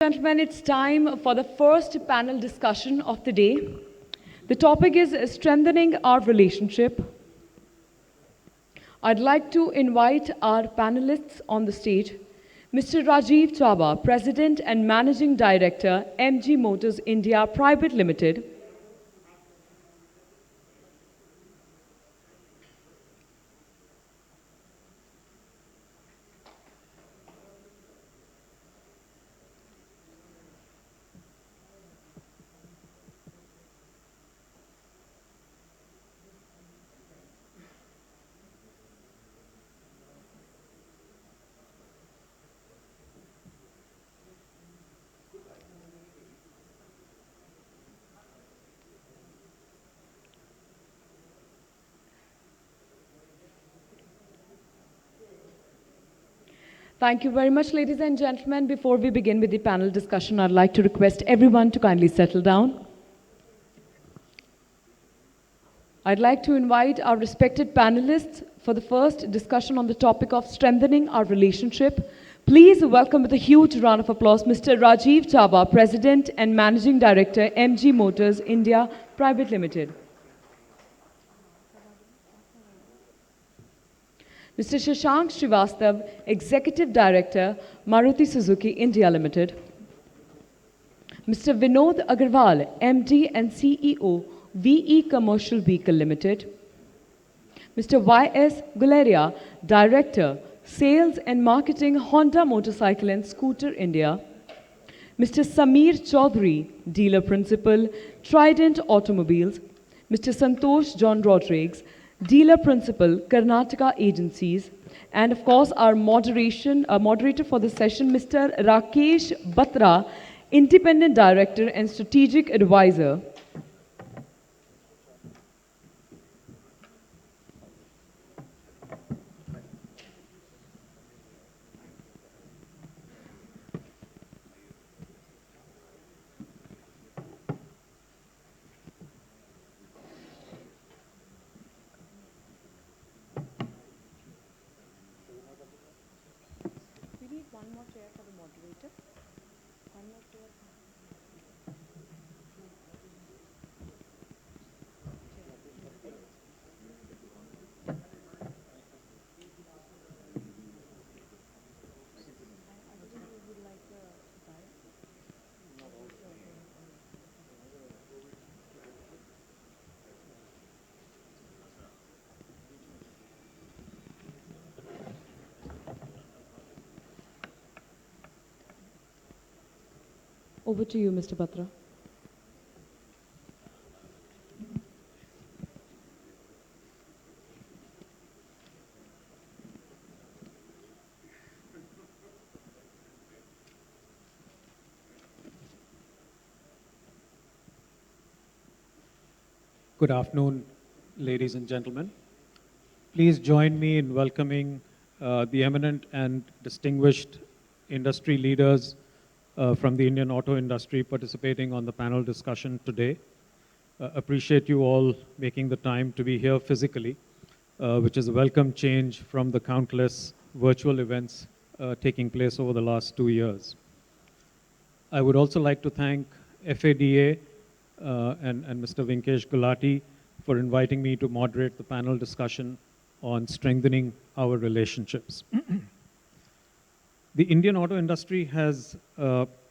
Gentlemen, it's time for the first panel discussion of the day. The topic is strengthening our relationship. I'd like to invite our panelists on the stage. Mr. Rajiv Chaba, President and Managing Director, MG Motors India Private Limited. Thank you very much, ladies and gentlemen. Before we begin with the panel discussion, I'd like to request everyone to kindly settle down. I'd like to invite our respected panelists for the first discussion on the topic of strengthening our relationship. Please welcome with a huge round of applause Mr. Rajiv Chaba, President and Managing Director, MG Motors India Private Limited. Mr. Shashank Srivastav, Executive Director, Maruti Suzuki India Limited. Mr. Vinod Agarwal, MD and CEO, VE Commercial Vehicle Limited. Mr. Y.S. Guleria, Director, Sales and Marketing, Honda Motorcycle and Scooter India. Mr. Samir Chaudhary, Dealer Principal, Trident Automobiles. Mr. Santosh John Rodrigues, Dealer Principal, Karnataka Agencies, and of course our moderator for the session, Mr. Rakesh Batra, Independent Director and Strategic Advisor. Over to you, Mr. Batra. Good afternoon, ladies and gentlemen. Please join me in welcoming the eminent and distinguished industry leaders from the Indian auto industry participating on the panel discussion today. Appreciate you all making the time to be here physically, which is a welcome change from the countless virtual events taking place over the last 2 years. I would also like to thank FADA and Mr. Vinkesh Gulati for inviting me to moderate the panel discussion on strengthening our relationships. The Indian auto industry has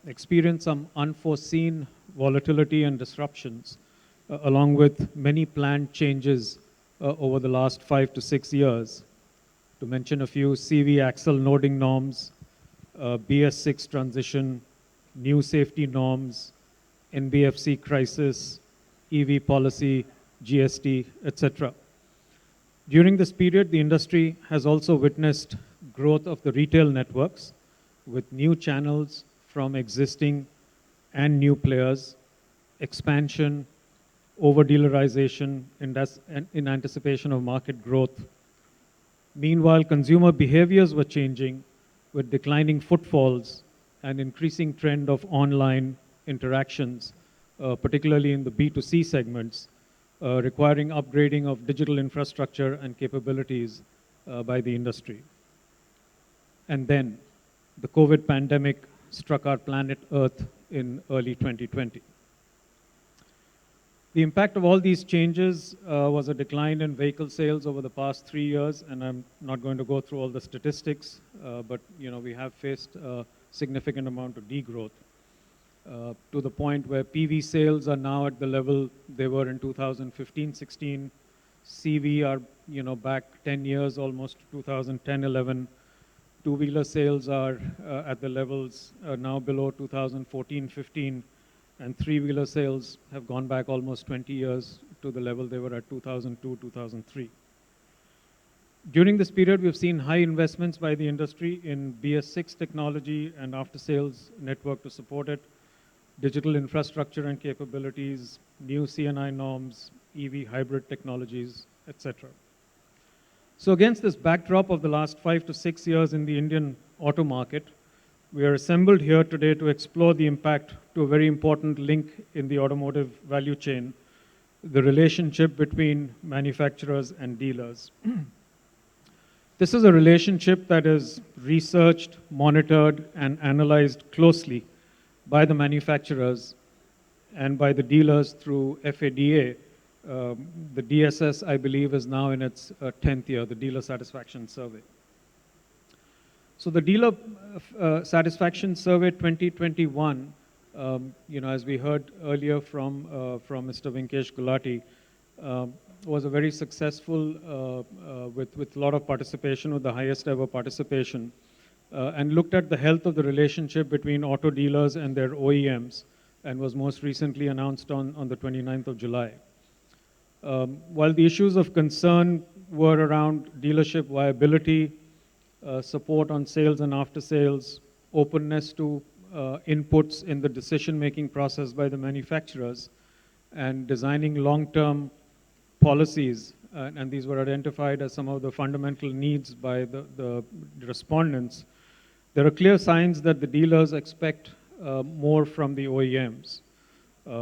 experienced some unforeseen volatility and disruptions, along with many planned changes over the last 5 to 6 years. To mention a few, CV axle loading norms, BS6 transition, new safety norms, NBFC crisis, EV policy, GST, etc. During this period, the industry has also witnessed growth of the retail networks with new channels from existing and new players, expansion, over-dealerization in anticipation of market growth. Meanwhile, consumer behaviors were changing with declining footfalls and increasing trend of online interactions, particularly in the B2C segments, requiring upgrading of digital infrastructure and capabilities by the industry. And then the COVID pandemic struck our planet Earth in early 2020. The impact of all these changes was a decline in vehicle sales over the past 3 years, and I'm not going to go through all the statistics, but we have faced a significant amount of degrowth to the point where PV sales are now at the level they were in 2015-16. CV are back 10 years, almost 2010-11. Two-wheeler sales are at the levels now below 2014-15. And three-wheeler sales have gone back almost 20 years to the level they were at 2002, 2003. During this period, we've seen high investments by the industry in BS6 technology and after-sales network to support it, digital infrastructure and capabilities, new CNI norms, EV hybrid technologies, etc. So against this backdrop of the last 5 to 6 years in the Indian auto market, we are assembled here today to explore the impact to a very important link in the automotive value chain, the relationship between manufacturers and dealers. This is a relationship that is researched, monitored, and analyzed closely by the manufacturers and by the dealers through FADA. The DSS, I believe, is now in its 10th year, the Dealer Satisfaction Survey. So the Dealer Satisfaction Survey 2021, as we heard earlier from Mr. Vinkesh Gulati, was a very successful, with a lot of participation, with the highest ever participation, and looked at the health of the relationship between auto dealers and their OEMs, and was most recently announced on the 29th of July. While the issues of concern were around dealership viability, support on sales and after sales, openness to inputs in the decision-making process by the manufacturers, and designing long-term policies, and these were identified as some of the fundamental needs by the respondents. There are clear signs that the dealers expect more from the OEMs.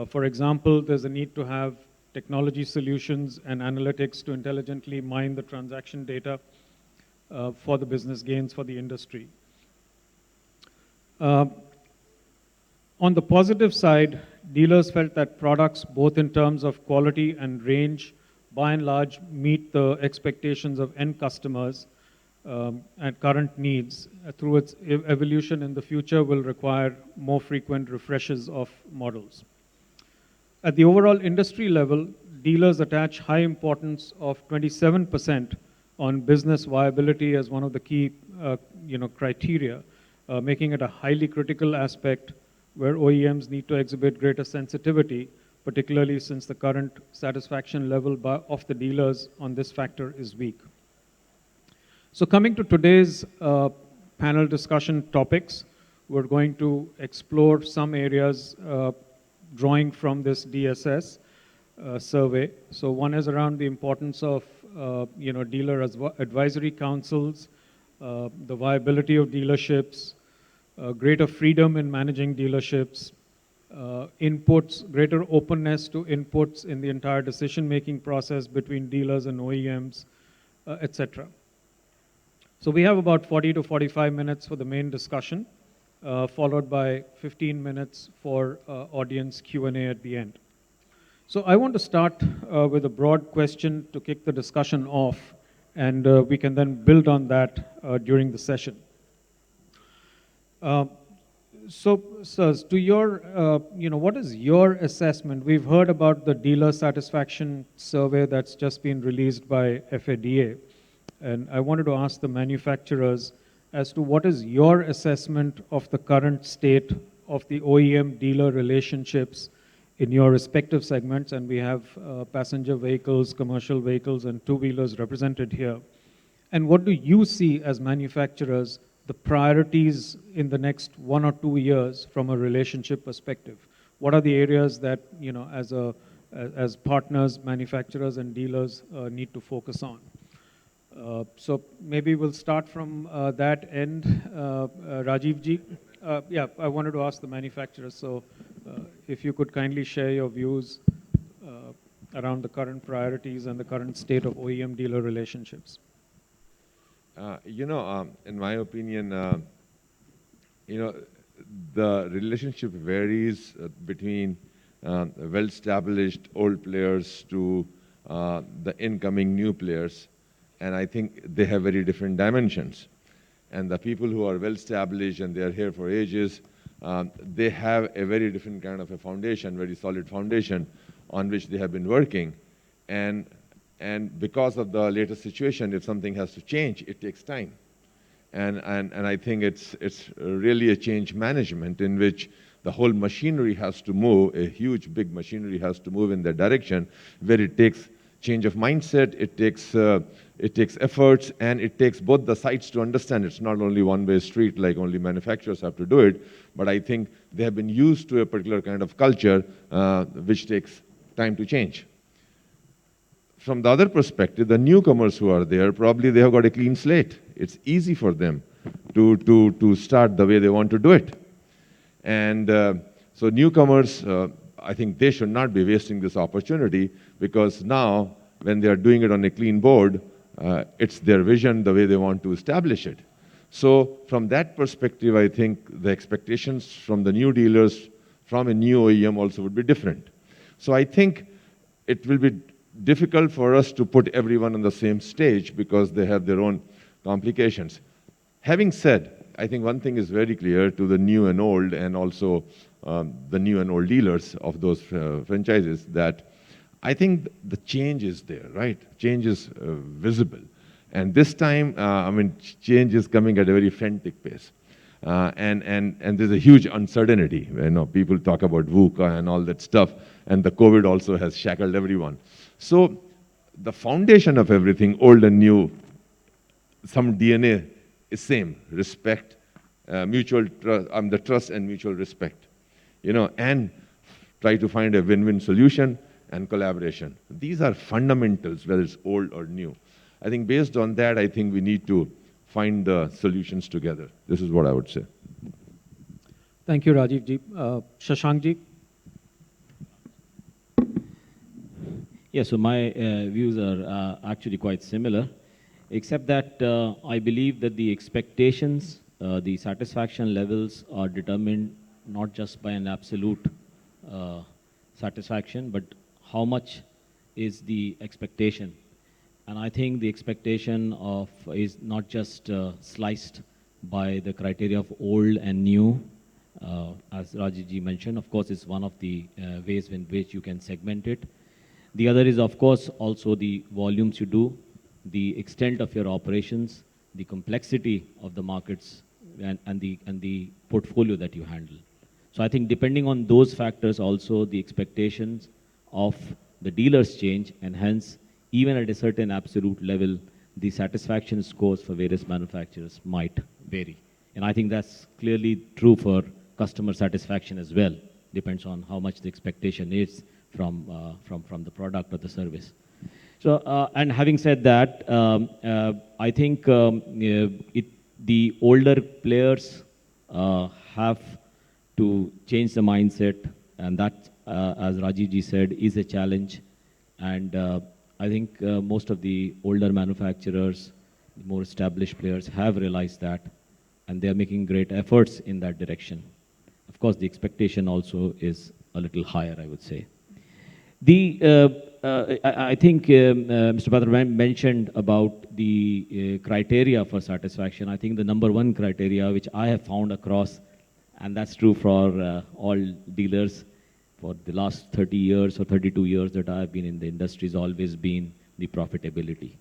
For example, there's a need to have technology solutions and analytics to intelligently mine the transaction data for the business gains for the industry. On the positive side, dealers felt that products, both in terms of quality and range, by and large meet the expectations of end customers and current needs. Through its evolution in the future will require more frequent refreshes of models. At the overall industry level, dealers attach high importance of 27% on business viability as one of the key criteria, making it a highly critical aspect where OEMs need to exhibit greater sensitivity, particularly since the current satisfaction level of the dealers on this factor is weak. So coming to today's panel discussion topics, we're going to explore some areas drawing from this DSS survey. So one is around the importance of dealer advisory councils, the viability of dealerships, greater freedom in managing dealerships, inputs, greater openness to inputs in the entire decision-making process between dealers and OEMs, etc. So we have about 40 to 45 minutes for the main discussion, followed by 15 minutes for audience Q&A at the end. So I want to start with a broad question to kick the discussion off, and we can then build on that during the session. So, sirs, to your, what is your assessment? We've heard about the dealer satisfaction survey that's just been released by FADA, and I wanted to ask the manufacturers as to what is your assessment of the current state of the OEM-dealer relationships in your respective segments, and we have passenger vehicles, commercial vehicles, and two-wheelers represented here. And what do you see as manufacturers the priorities in the next 1 or 2 years from a relationship perspective? What are the areas that, as partners, manufacturers, and dealers need to focus on? So maybe we'll start from that end. Rajiv ji, yeah, I wanted to ask the manufacturers, so if you could kindly share your views around the current priorities and the current state of OEM-dealer relationships. In my opinion, the relationship varies between well-established old players to the incoming new players, and I think they have very different dimensions. And the people who are well-established and they are here for ages, they have a very different kind of a foundation, very solid foundation on which they have been working. And because of the latest situation, if something has to change, it takes time. And I think it's really a change management in which the whole machinery has to move, a huge, big machinery has to move in that direction, where it takes change of mindset, it takes efforts, and it takes both the sides to understand it's not only one-way street, like only manufacturers have to do it, but I think they have been used to a particular kind of culture, which takes time to change. From the other perspective, the newcomers who are there, probably they have got a clean slate. It's easy for them to start the way they want to do it. And so newcomers, I think they should not be wasting this opportunity, because now, when they are doing it on a clean board, it's their vision, the way they want to establish it. So from that perspective, I think the expectations from the new dealers, from a new OEM also would be different. So I think it will be difficult for us to put everyone on the same stage because they have their own complications. Having said, I think one thing is very clear to the new and old, and also the new and old dealers of those franchises, that I think the change is there, right? Change is visible. And this time, I mean, change is coming at a very frantic pace. And there's a huge uncertainty. You know, people talk about VUCA and all that stuff, and the COVID also has shackled everyone. So the foundation of everything, old and new, some DNA is same: respect, mutual trust, the trust and mutual respect, you know, and try to find a win-win solution and collaboration. These are fundamentals, whether it's old or new. I think based on that, I think we need to find the solutions together. This is what I would say. Thank you, Rajiv ji. Shashank ji. Yeah, so my views are actually quite similar, except that I believe that the expectations, the satisfaction levels are determined not just by an absolute satisfaction, but how much is the expectation. And I think the expectation of is not just sliced by the criteria of old and new, as Rajiv ji mentioned. Of course, it's one of the ways in which you can segment it. The other is, of course, also the volumes you do, the extent of your operations, the complexity of the markets, and the portfolio that you handle. So I think depending on those factors also, the expectations of the dealers change, and hence, even at a certain absolute level, the satisfaction scores for various manufacturers might vary. And I think that's clearly true for customer satisfaction as well. Depends on how much the expectation is from the product or the service. So, and having said that, I think the older players have to change the mindset, and that, as Rajiv ji said, is a challenge. And I think most of the older manufacturers, the more established players, have realized that, and they are making great efforts in that direction. Of course, the expectation also is a little higher, I would say. I think Mr. Batra mentioned about the criteria for satisfaction. I think the number one criteria which I have found across, and that's true for all dealers for the last 30 years or 32 years that I've been in the industry, has always been the profitability.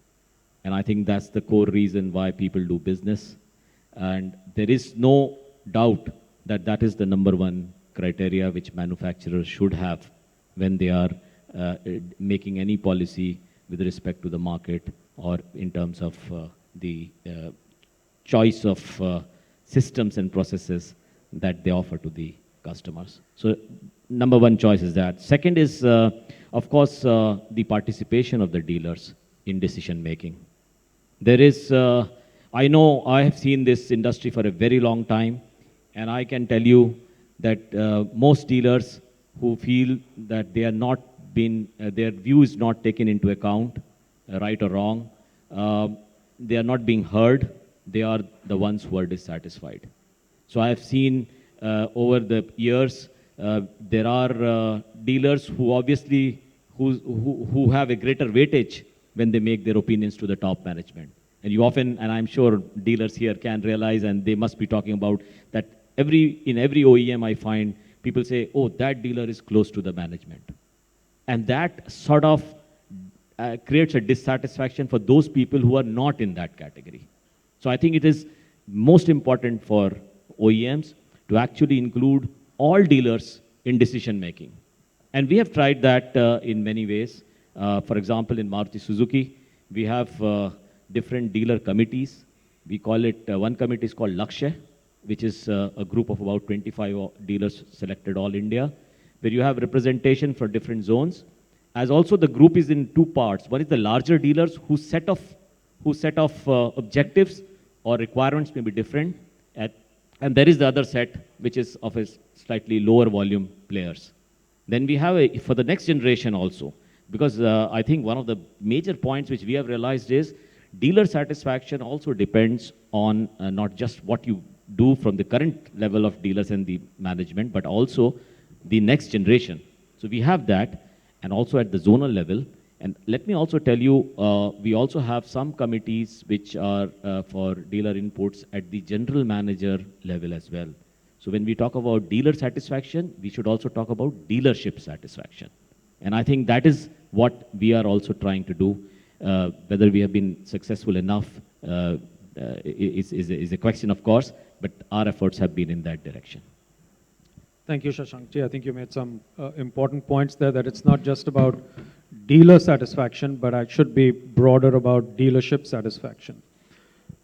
And I think that's the core reason why people do business. And there is no doubt that that is the number one criteria which manufacturers should have when they are making any policy with respect to the market, or in terms of the choice of systems and processes that they offer to the customers. So number one choice is that. Second is, of course, the participation of the dealers in decision making. There is, I know I have seen this industry for a very long time, and I can tell you that most dealers who feel that they are not been, their view is not taken into account, right or wrong, they are not being heard, they are the ones who are dissatisfied. So I have seen over the years, there are dealers who obviously who have a greater weightage when they make their opinions to the top management. And you often, and I'm sure dealers here can realize, and they must be talking about that in every OEM I find people say, oh, that dealer is close to the management. And that sort of creates a dissatisfaction for those people who are not in that category. So I think it is most important for OEMs to actually include all dealers in decision making. And we have tried that in many ways. For example, in Maruti Suzuki, we have different dealer committees. We call it, one committee is called Lakshya, which is a group of about 25 dealers selected all India, where you have representation for different zones. As also the group is in two parts. One is the larger dealers whose set of objectives or requirements may be different. And there is the other set, which is of a slightly lower volume players. Then we have for the next generation also, because I think one of the major points which we have realized is dealer satisfaction also depends on not just what you do from the current level of dealers and the management, but also the next generation. So we have that, and also at the zonal level. And let me also tell you, we also have some committees which are for dealer inputs at the general manager level as well. So when we talk about dealer satisfaction, we should also talk about dealership satisfaction. And I think that is what we are also trying to do. Whether we have been successful enough is a question, of course, but our efforts have been in that direction. Thank you, Shashankji. I think you made some important points there, that it's not just about dealer satisfaction, but it should be broader about dealership satisfaction.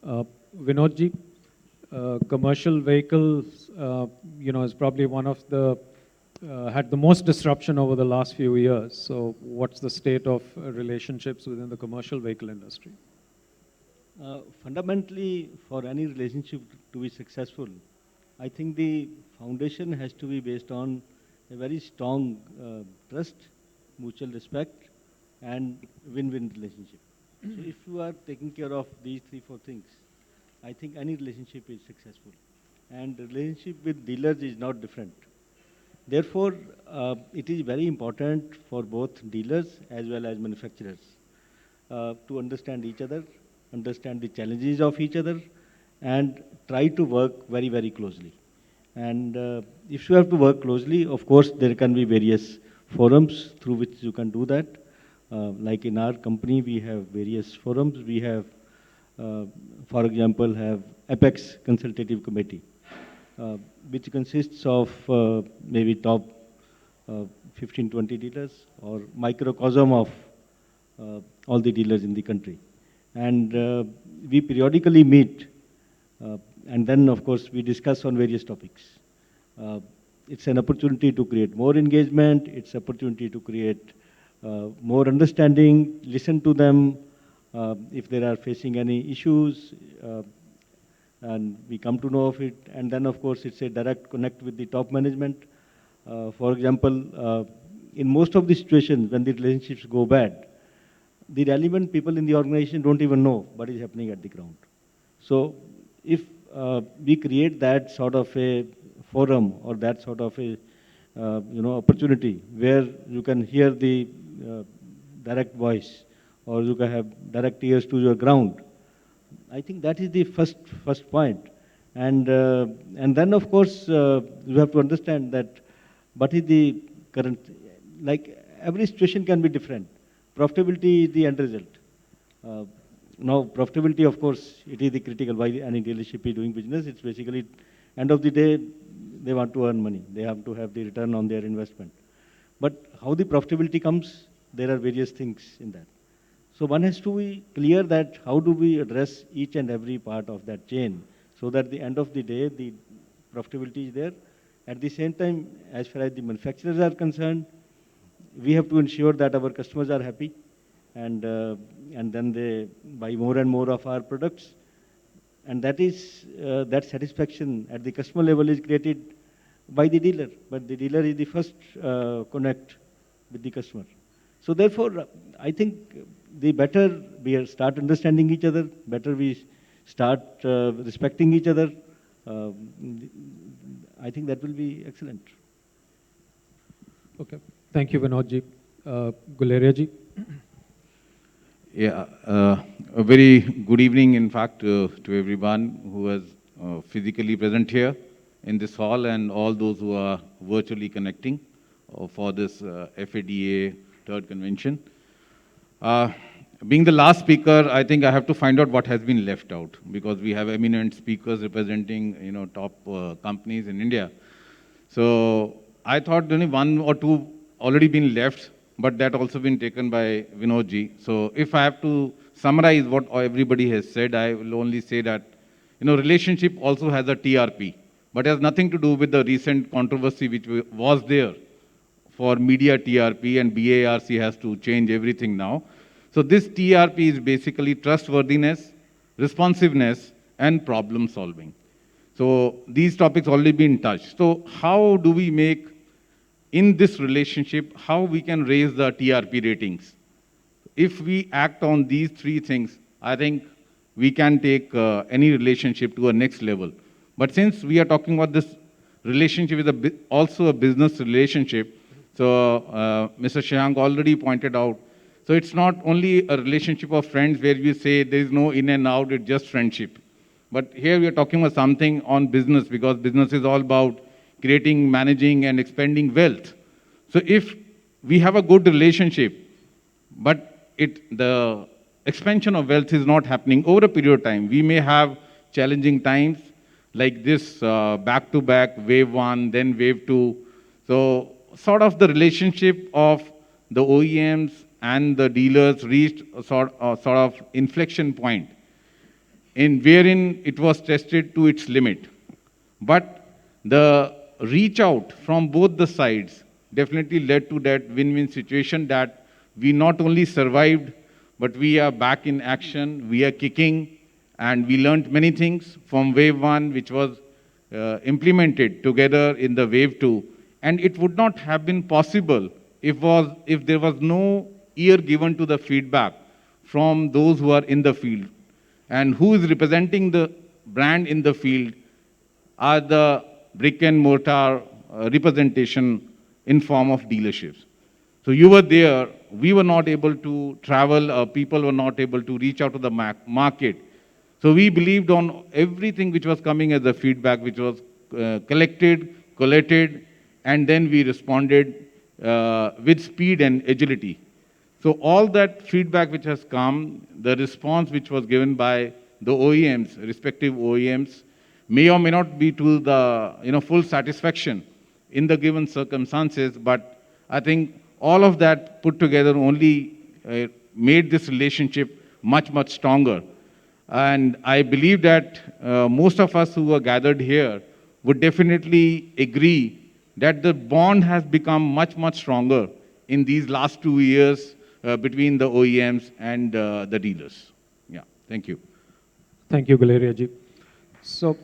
Vinodji, commercial vehicles, is probably one of the, had the most disruption over the last few years. So what's the state of relationships within the commercial vehicle industry? Fundamentally, for any relationship to be successful, I think the foundation has to be based on a very strong trust, mutual respect, and win-win relationship. So if you are taking care of these 3-4 things, I think any relationship is successful. And the relationship with dealers is not different. Therefore, it is very important for both dealers as well as manufacturers to understand each other, understand the challenges of each other, and try to work very, very closely. And if you have to work closely, of course, there can be various forums through which you can do that. Like in our company, we have various forums. We have, for example, have Apex Consultative Committee, which consists of maybe top 15, 20 dealers, or microcosm of all the dealers in the country. And we periodically meet, and then, of course, we discuss on various topics. It's an opportunity to create more engagement. It's an opportunity to create more understanding, listen to them if they are facing any issues, and we come to know of it. And then, of course, it's a direct connect with the top management. For example, in most of the situations when the relationships go bad, the relevant people in the organization don't even know what is happening at the ground. So if we create that sort of a forum or that sort of a opportunity where you can hear the direct voice, or you can have direct ears to your ground, I think that is the first point. And then, of course, you have to understand that what is the current, like every situation can be different. Profitability is the end result. Now, profitability, of course, it is the critical why any dealership is doing business. It's basically, end of the day, they want to earn money. They have to have the return on their investment. But how the profitability comes, there are various things in that. So one has to be clear that how do we address each and every part of that chain, so that at the end of the day, the profitability is there. At the same time, as far as the manufacturers are concerned, we have to ensure that our customers are happy, and then they buy more and more of our products. And that is, that satisfaction at the customer level is created by the dealer, but the dealer is the first connect with the customer. So therefore, I think the better we start understanding each other, better we start respecting each other, I think that will be excellent. Okay. Thank you, Vinodji. Guleria ji. Yeah, a very good evening, in fact, to everyone who is physically present here in this hall and all those who are virtually connecting for this FADA third convention. Being the last speaker, I think I have to find out what has been left out because we have eminent speakers representing, top companies in India. So I thought only one or two already been left, but that also been taken by Vinodji. So if I have to summarize what everybody has said, I will only say that, relationship also has a TRP, but has nothing to do with the recent controversy which was there for media TRP, and BARC has to change everything now. So this TRP is basically trustworthiness, responsiveness, and problem solving. So these topics already been touched. So how do we make in this relationship, how we can raise the TRP ratings? If we act on these three things, I think we can take any relationship to a next level. But since we are talking about this relationship is also a business relationship, so Mr. Shashank already pointed out, so it's not only a relationship of friends where we say there is no in and out, it's just friendship. But here we are talking about something on business because business is all about creating, managing, and expanding wealth. So if we have a good relationship, but the expansion of wealth is not happening over a period of time, we may have challenging times like this back-to-back, wave one, then wave two. So sort of the relationship of the OEMs and the dealers reached a sort of inflection point in wherein it was tested to its limit. But the reach out from both the sides definitely led to that win-win situation that we not only survived, but we are back in action, we are kicking, and we learned many things from wave one, which was implemented together in the wave two. And it would not have been possible if there was no ear given to the feedback from those who are in the field. And who is representing the brand in the field are the brick and mortar representation in form of dealerships. So you were there, we were not able to travel, people were not able to reach out to the market. So we believed on everything which was coming as a feedback, which was collected, collated, and then we responded with speed and agility. So all that feedback which has come, the response which was given by the OEMs, respective OEMs, may or may not be to the full satisfaction in the given circumstances, but I think all of that put together only made this relationship much, much stronger. And I believe that most of us who are gathered here would definitely agree that the bond has become much, much stronger in these last 2 years between the OEMs and the dealers. Yeah, thank you. Thank you, Guleria ji. So,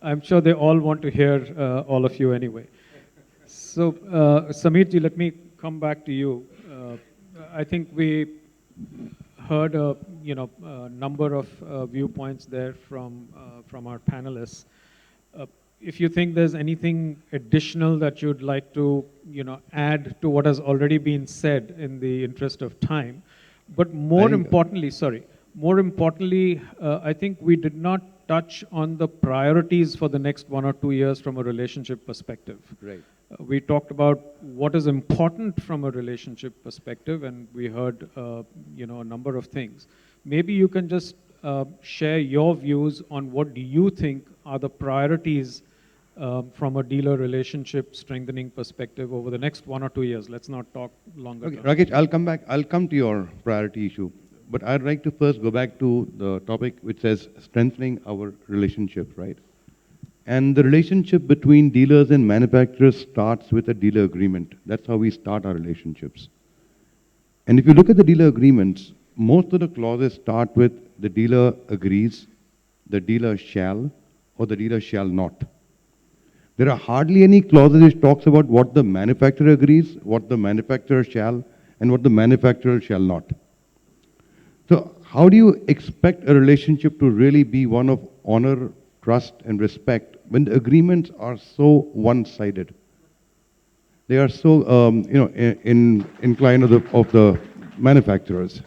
I'm sure they all want to hear all of you anyway. So, Samir ji, let me come back to you. I think we heard a number of viewpoints there from our panelists. If you think there's anything additional that you'd like to add to what has already been said in the interest of time, but more importantly, I think we did not touch on the priorities for the next 1 or 2 years from a relationship perspective. Right. We talked about what is important from a relationship perspective, and we heard a number of things. Maybe you can just share your views on what do you think are the priorities from a dealer relationship strengthening perspective over the next 1 or 2 years. Let's not talk longer. Okay, term. Rakesh, I'll come to your priority issue. But I'd like to first go back to the topic which says strengthening our relationship, right? And the relationship between dealers and manufacturers starts with a dealer agreement. That's how we start our relationships. And if you look at the dealer agreements, most of the clauses start with the dealer agrees, the dealer shall, or the dealer shall not. There are hardly any clauses which talks about what the manufacturer agrees, what the manufacturer shall, and what the manufacturer shall not. So how do you expect a relationship to really be one of honor, trust, and respect when the agreements are so one-sided? They are so, inclined of the manufacturers.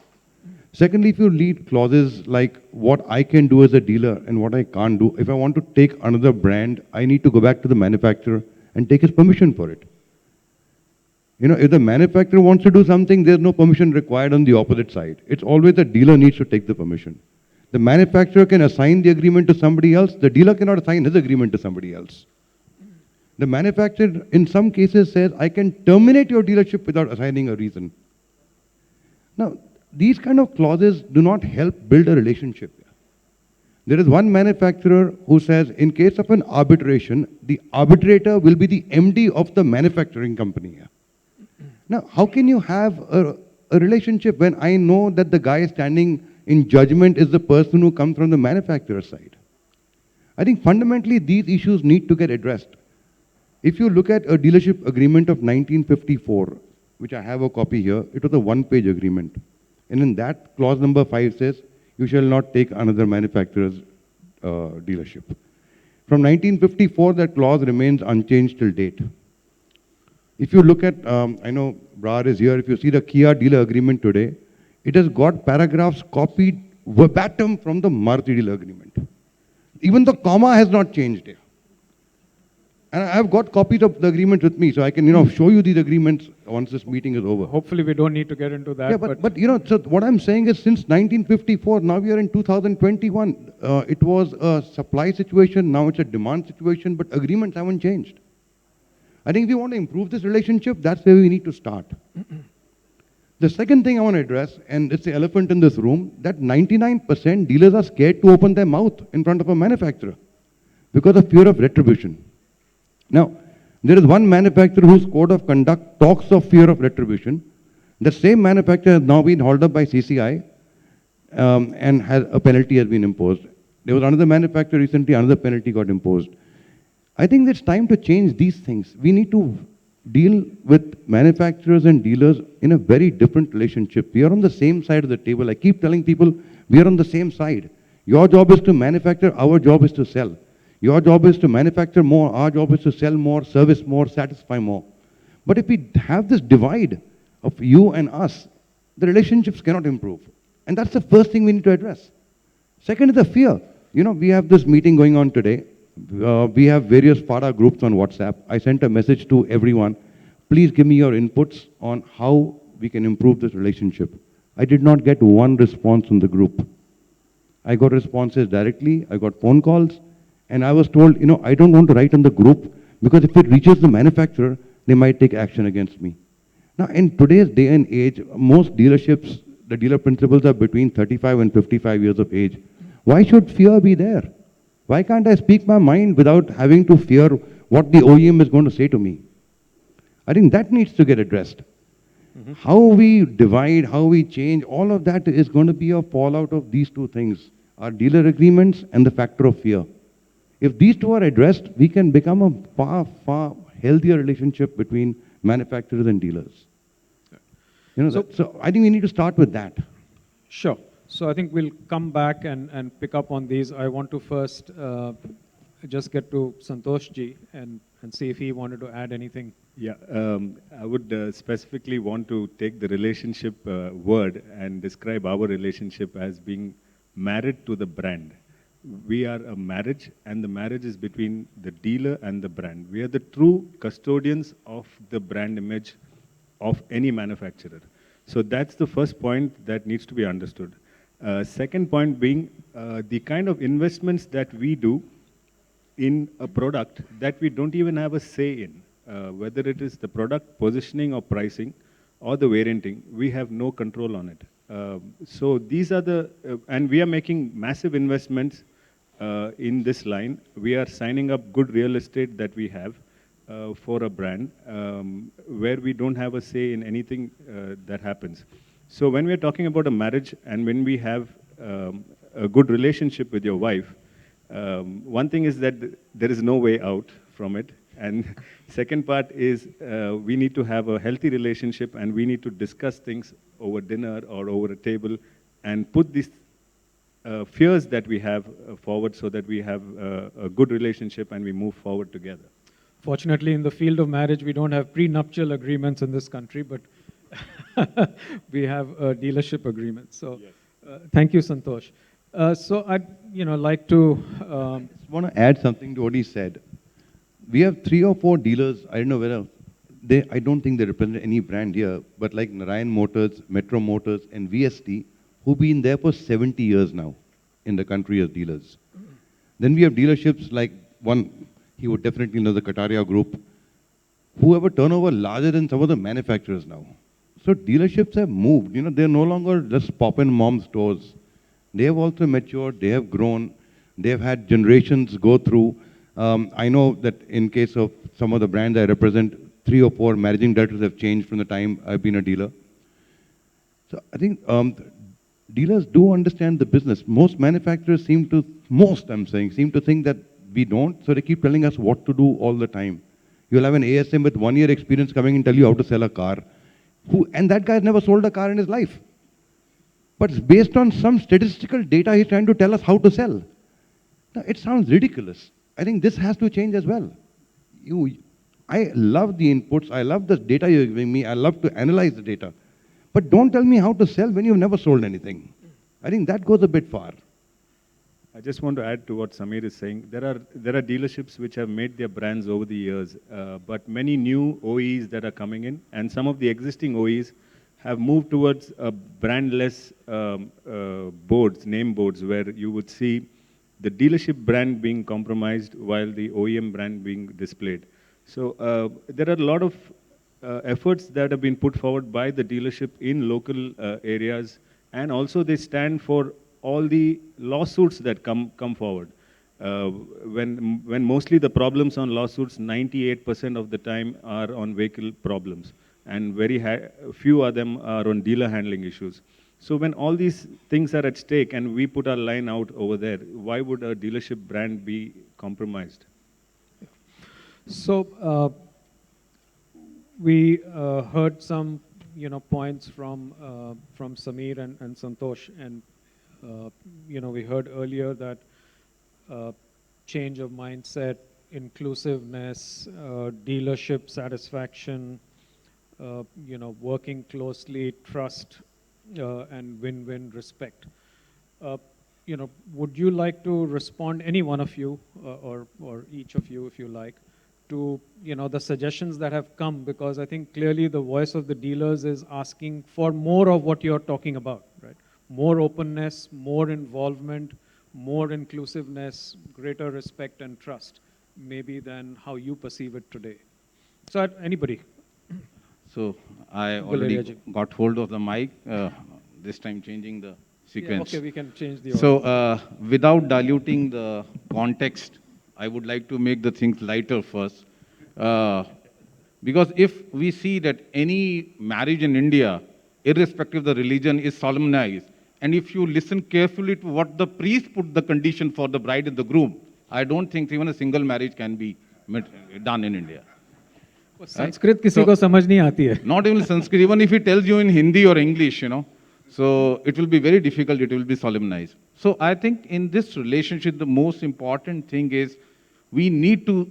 Secondly, if you lead clauses like what I can do as a dealer and what I can't do, if I want to take another brand, I need to go back to the manufacturer and take his permission for it. If the manufacturer wants to do something, there's no permission required on the opposite side. It's always the dealer needs to take the permission. The manufacturer can assign the agreement to somebody else. The dealer cannot assign his agreement to somebody else. The manufacturer, in some cases, says, I can terminate your dealership without assigning a reason. Now, these kind of clauses do not help build a relationship. There is one manufacturer who says, in case of an arbitration, the arbitrator will be the MD of the manufacturing company. Now, how can you have a relationship when I know that the guy standing in judgment is the person who comes from the manufacturer side? I think fundamentally these issues need to get addressed. If you look at a dealership agreement of 1954, which I have a copy here, it was a one-page agreement. And in that, clause number 5 says, you shall not take another manufacturer's dealership. From 1954, that clause remains unchanged till date. If you look at, I know Brar is here, if you see the Kia dealer agreement today, it has got paragraphs copied verbatim from the Maruti dealer agreement. Even the comma has not changed here. And I've got copies of the agreement with me, so I can, show you these agreements once this meeting is over. Hopefully we don't need to get into that. Yeah, but so what I'm saying is since 1954, now we are in 2021. It was a supply situation, now it's a demand situation, but agreements haven't changed. I think if we want to improve this relationship, that's where we need to start. The second thing I want to address, and it's the elephant in this room, that 99% dealers are scared to open their mouth in front of a manufacturer because of fear of retribution. Now, there is one manufacturer whose code of conduct talks of fear of retribution. The same manufacturer has now been hauled up by CCI and a penalty has been imposed. There was another manufacturer recently, another penalty got imposed. I think it's time to change these things. We need to deal with manufacturers and dealers in a very different relationship. We are on the same side of the table. I keep telling people, we are on the same side. Your job is to manufacture, our job is to sell. Your job is to manufacture more, our job is to sell more, service more, satisfy more. But if we have this divide of you and us, the relationships cannot improve. And that's the first thing we need to address. Second is the fear. We have this meeting going on today. We have various FADA groups on WhatsApp. I sent a message to everyone. Please give me your inputs on how we can improve this relationship. I did not get one response from the group. I got responses directly, I got phone calls, and I was told, I don't want to write on the group because if it reaches the manufacturer, they might take action against me. Now, in today's day and age, most dealerships, the dealer principals are between 35 and 55 years of age. Why should fear be there? Why can't I speak my mind without having to fear what the OEM is going to say to me? I think that needs to get addressed. How we divide, how we change, all of that is going to be a fallout of these two things, our dealer agreements and the factor of fear. If these two are addressed, we can become a far, far healthier relationship between manufacturers and dealers. So I think we need to start with that. Sure. So I think we'll come back and pick up on these. I want to first just get to Santosh ji and see if he wanted to add anything. Yeah, I would specifically want to take the relationship word and describe our relationship as being married to the brand. We are a marriage, and the marriage is between the dealer and the brand. We are the true custodians of the brand image of any manufacturer. So that's the first point that needs to be understood. Second point being the kind of investments that we do in a product that we don't even have a say in. Whether it is the product positioning or pricing or the varianting, we have no control on it. So these are and we are making massive investments in this line. We are signing up good real estate that we have for a brand where we don't have a say in anything that happens. So when we're talking about a marriage and when we have a good relationship with your wife, one thing is that there is no way out from it. And second part is we need to have a healthy relationship and we need to discuss things over dinner or over a table and put these fears that we have forward so that we have a good relationship and we move forward together. Fortunately, in the field of marriage, we don't have prenuptial agreements in this country, but we have a dealership agreement. So, thank you, Santosh. So, I'd like to. I just want to add something to what he said. We have 3 or 4 dealers. I don't know whether I don't think they represent any brand here, but like Narayan Motors, Metro Motors, and VST, who've been there for 70 years now in the country as dealers. Then we have dealerships like one. He would definitely know the Kataria Group, who have a turnover larger than some of the manufacturers now. So dealerships have moved. They're no longer just pop-in mom stores. They have also matured. They have grown. They have had generations go through. I know that in case of some of the brands I represent, 3 or 4 managing directors have changed from the time I've been a dealer. So I think dealers do understand the business. Most manufacturers seem to think that we don't, so they keep telling us what to do all the time. You'll have an ASM with 1 year experience coming and tell you how to sell a car. And that guy's never sold a car in his life. But it's based on some statistical data he's trying to tell us how to sell. Now, it sounds ridiculous. I think this has to change as well. I love the inputs. I love the data you're giving me. I love to analyze the data. But don't tell me how to sell when you've never sold anything. I think that goes a bit far. I just want to add to what Samir is saying. There are dealerships which have made their brands over the years, but many new OEs that are coming in, and some of the existing OEs have moved towards brandless boards, name boards, where you would see the dealership brand being compromised while the OEM brand being displayed. So there are a lot of efforts that have been put forward by the dealership in local areas, and also they stand for all the lawsuits that come forward. When mostly the problems on lawsuits, 98% of the time are on vehicle problems, and very few of them are on dealer handling issues. So when all these things are at stake and we put our line out over there, why would a dealership brand be compromised? So we heard some points from Samir and Santosh, and we heard earlier that change of mindset, inclusiveness, dealership satisfaction, working closely, trust, and win-win respect. Would you like to respond, any one of you, or each of you if you like, to the suggestions that have come? Because I think clearly the voice of the dealers is asking for more of what you're talking about, right? More openness, more involvement, more inclusiveness, greater respect and trust, maybe than how you perceive it today. So anybody? So I already got hold of the mic, this time changing the sequence. Yeah, okay, we can change the order. So without diluting the context, I would like to make the things lighter first. Because if we see that any marriage in India, irrespective of the religion, is solemnized, and if you listen carefully to what the priest put the condition for the bride and the groom, I don't think even a single marriage can be done in India. Sanskrit किसी को समझ नहीं आती है. Not even Sanskrit, even if he tells you in Hindi or English, so it will be very difficult, it will be solemnized. So I think in this relationship, the most important thing is we need to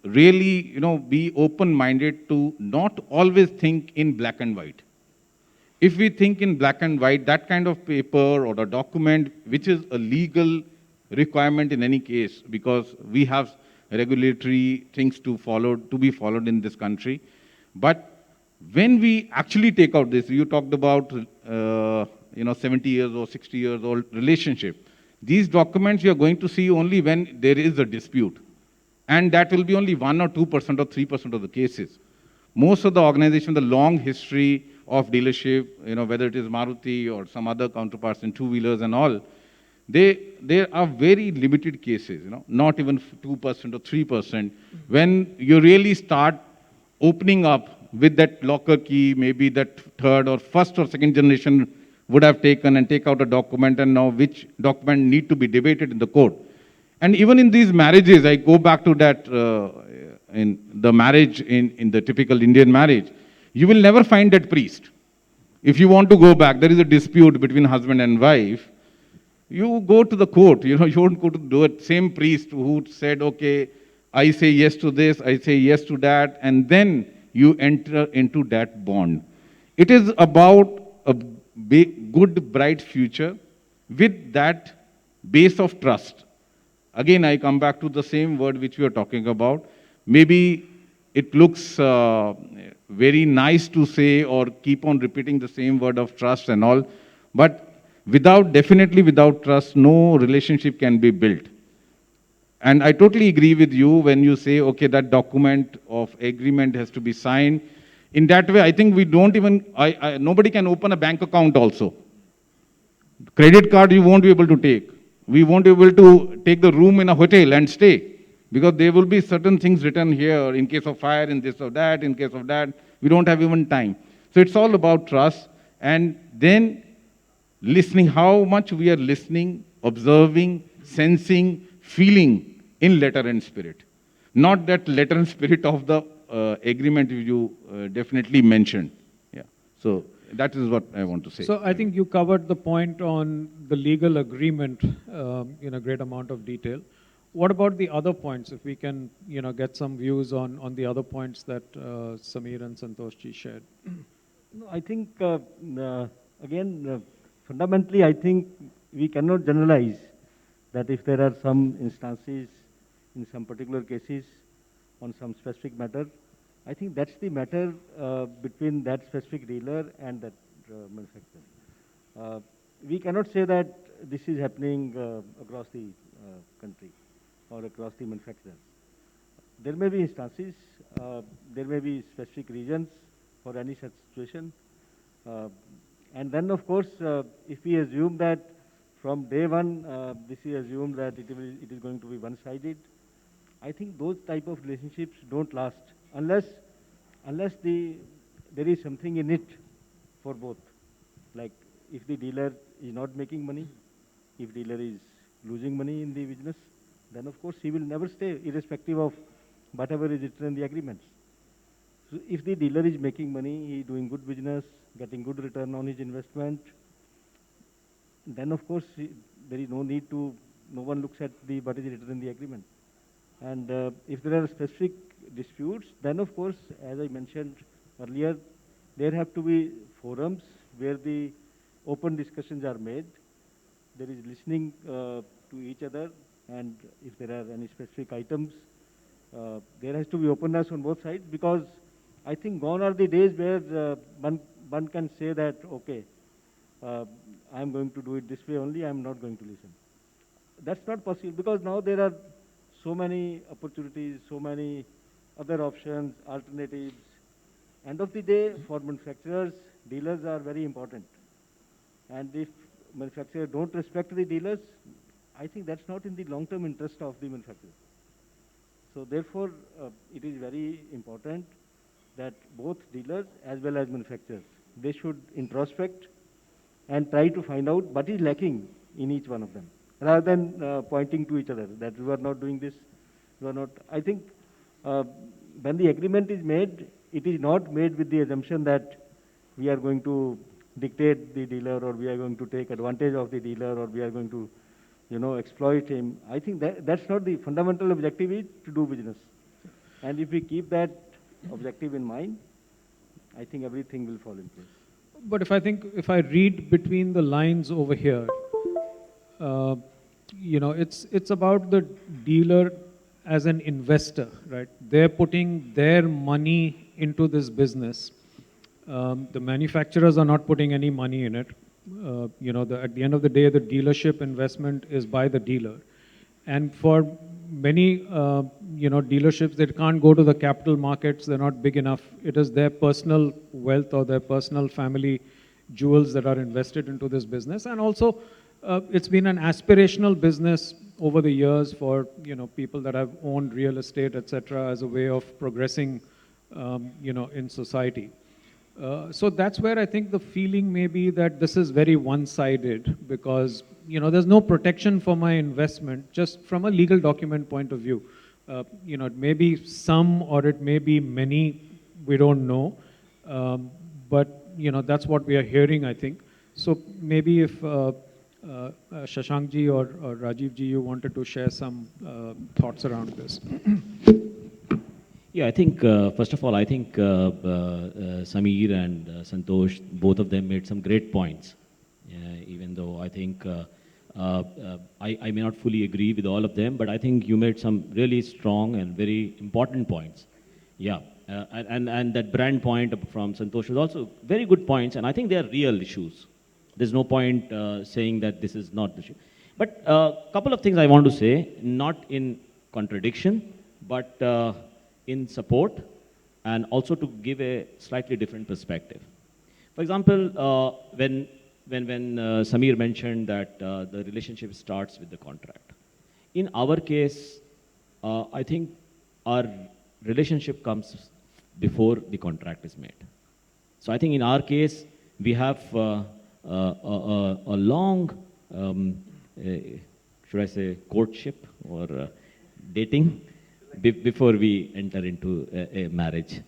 really, be open-minded to not always think in black and white. If we think in black and white, that kind of paper or a document, which is a legal requirement in any case, because we have regulatory things to be followed in this country. But when we actually take out this, you talked about 70 years or 60 years old relationship. These documents you are going to see only when there is a dispute. And that will be only 1 or 2% or 3% of the cases. Most of the organizations, the long history of dealership, whether it is Maruti or some other counterparts in two-wheelers and all, there are very limited cases, not even 2% or 3%. When you really start opening up with that locker key, maybe that third or first or second generation would have taken and take out a document, and now which document need to be debated in the court. And even in these marriages, I go back to that, in the marriage, in the typical Indian marriage, you will never find that priest. If you want to go back, there is a dispute between husband and wife, you go to the court, you don't go to do it. Same priest who said, okay, I say yes to this, I say yes to that, and then you enter into that bond. It is about a good, bright future with that base of trust. Again, I come back to the same word which we are talking about. Maybe it looks very nice to say or keep on repeating the same word of trust and all, but definitely without trust, no relationship can be built. And I totally agree with you when you say, okay, that document of agreement has to be signed. In that way, I think we don't even, nobody can open a bank account also. Credit card you won't be able to take. We won't be able to take the room in a hotel and stay, because there will be certain things written here in case of fire, in this or that, in case of that. We don't have even time. So it's all about trust, and then listening, how much we are listening, observing, sensing, feeling in letter and spirit. Not that letter and spirit of the agreement you definitely mentioned. Yeah. So that is what I want to say. So I think you covered the point on the legal agreement in a great amount of detail. What about the other points? If we can, get some views on the other points that Samir and Santoshji shared. No, I think, again, fundamentally, I think we cannot generalize that if there are some instances in some particular cases on some specific matter, I think that's the matter between that specific dealer and that manufacturer. We cannot say that this is happening across the country or across the manufacturers. There may be instances, there may be specific reasons for any such situation. And then, of course, if we assume that from day one, this is assumed that it is going to be one-sided, I think those type of relationships don't last unless there is something in it for both. Like if the dealer is not making money, if dealer is losing money in the business, then of course he will never stay, irrespective of whatever is written in the agreements. So if the dealer is making money, he is doing good business, getting good return on his investment, then of course there is no need to, no one looks at what is written in the agreement. And if there are specific disputes, then of course, as I mentioned earlier, there have to be forums where the open discussions are made. There is listening to each other, and if there are any specific items, there has to be openness on both sides, because I think gone are the days where one can say that, okay, I am going to do it this way only, I am not going to listen. That's not possible, because now there are so many opportunities, so many other options, alternatives. End of the day, for manufacturers, dealers are very important. And if manufacturers don't respect the dealers, I think that's not in the long-term interest of the manufacturer. So therefore, it is very important that both dealers as well as manufacturers, they should introspect and try to find out what is lacking in each one of them, rather than pointing to each other that we are not doing this, we are not. I think when the agreement is made, it is not made with the assumption that we are going to dictate the dealer, or we are going to take advantage of the dealer, or we are going to, exploit him. I think that's not the fundamental objective, is to do business. And if we keep that objective in mind, I think everything will fall in place. But if I read between the lines over here, it's about the dealer as an investor, right? They're putting their money into this business. The manufacturers are not putting any money in it. At the end of the day, the dealership investment is by the dealer. And for many, dealerships that can't go to the capital markets, they're not big enough. It is their personal wealth or their personal family jewels that are invested into this business. And also, it's been an aspirational business over the years for, people that have owned real estate, etc., as a way of progressing, in society. So that's where I think the feeling may be that this is very one-sided, because there's no protection for my investment just from a legal document point of view. It may be some or it may be many, we don't know. But that's what we are hearing, I think. So maybe if Shashank ji or Rajiv ji, you wanted to share some thoughts around this. Yeah, I think, first of all, I think Sameer and Santosh, both of them made some great points. Even though I think I may not fully agree with all of them, but I think you made some really strong and very important points. Yeah, and that brand point from Santosh was also very good points, and I think they are real issues. There's no point saying that this is not the issue. But a couple of things I want to say, not in contradiction, but in support, and also to give a slightly different perspective. For example, when Sameer mentioned that the relationship starts with the contract. In our case, I think our relationship comes before the contract is made. So I think in our case, we have a long, should I say, courtship or dating before we enter into a marriage.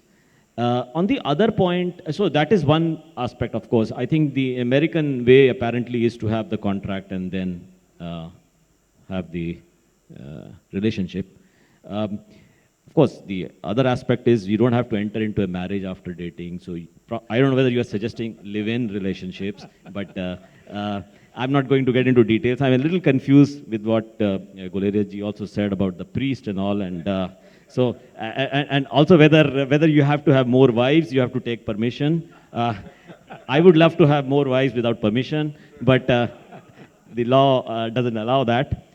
On the other point, so that is one aspect, of course. I think the American way apparently is to have the contract and then have the relationship. Of course, the other aspect is you don't have to enter into a marriage after dating. So I don't know whether you are suggesting live-in relationships, but I'm not going to get into details. I'm a little confused with what Guleria ji also said about the priest and all, and so and also whether you have to have more wives, you have to take permission. I would love to have more wives without permission, but the law doesn't allow that.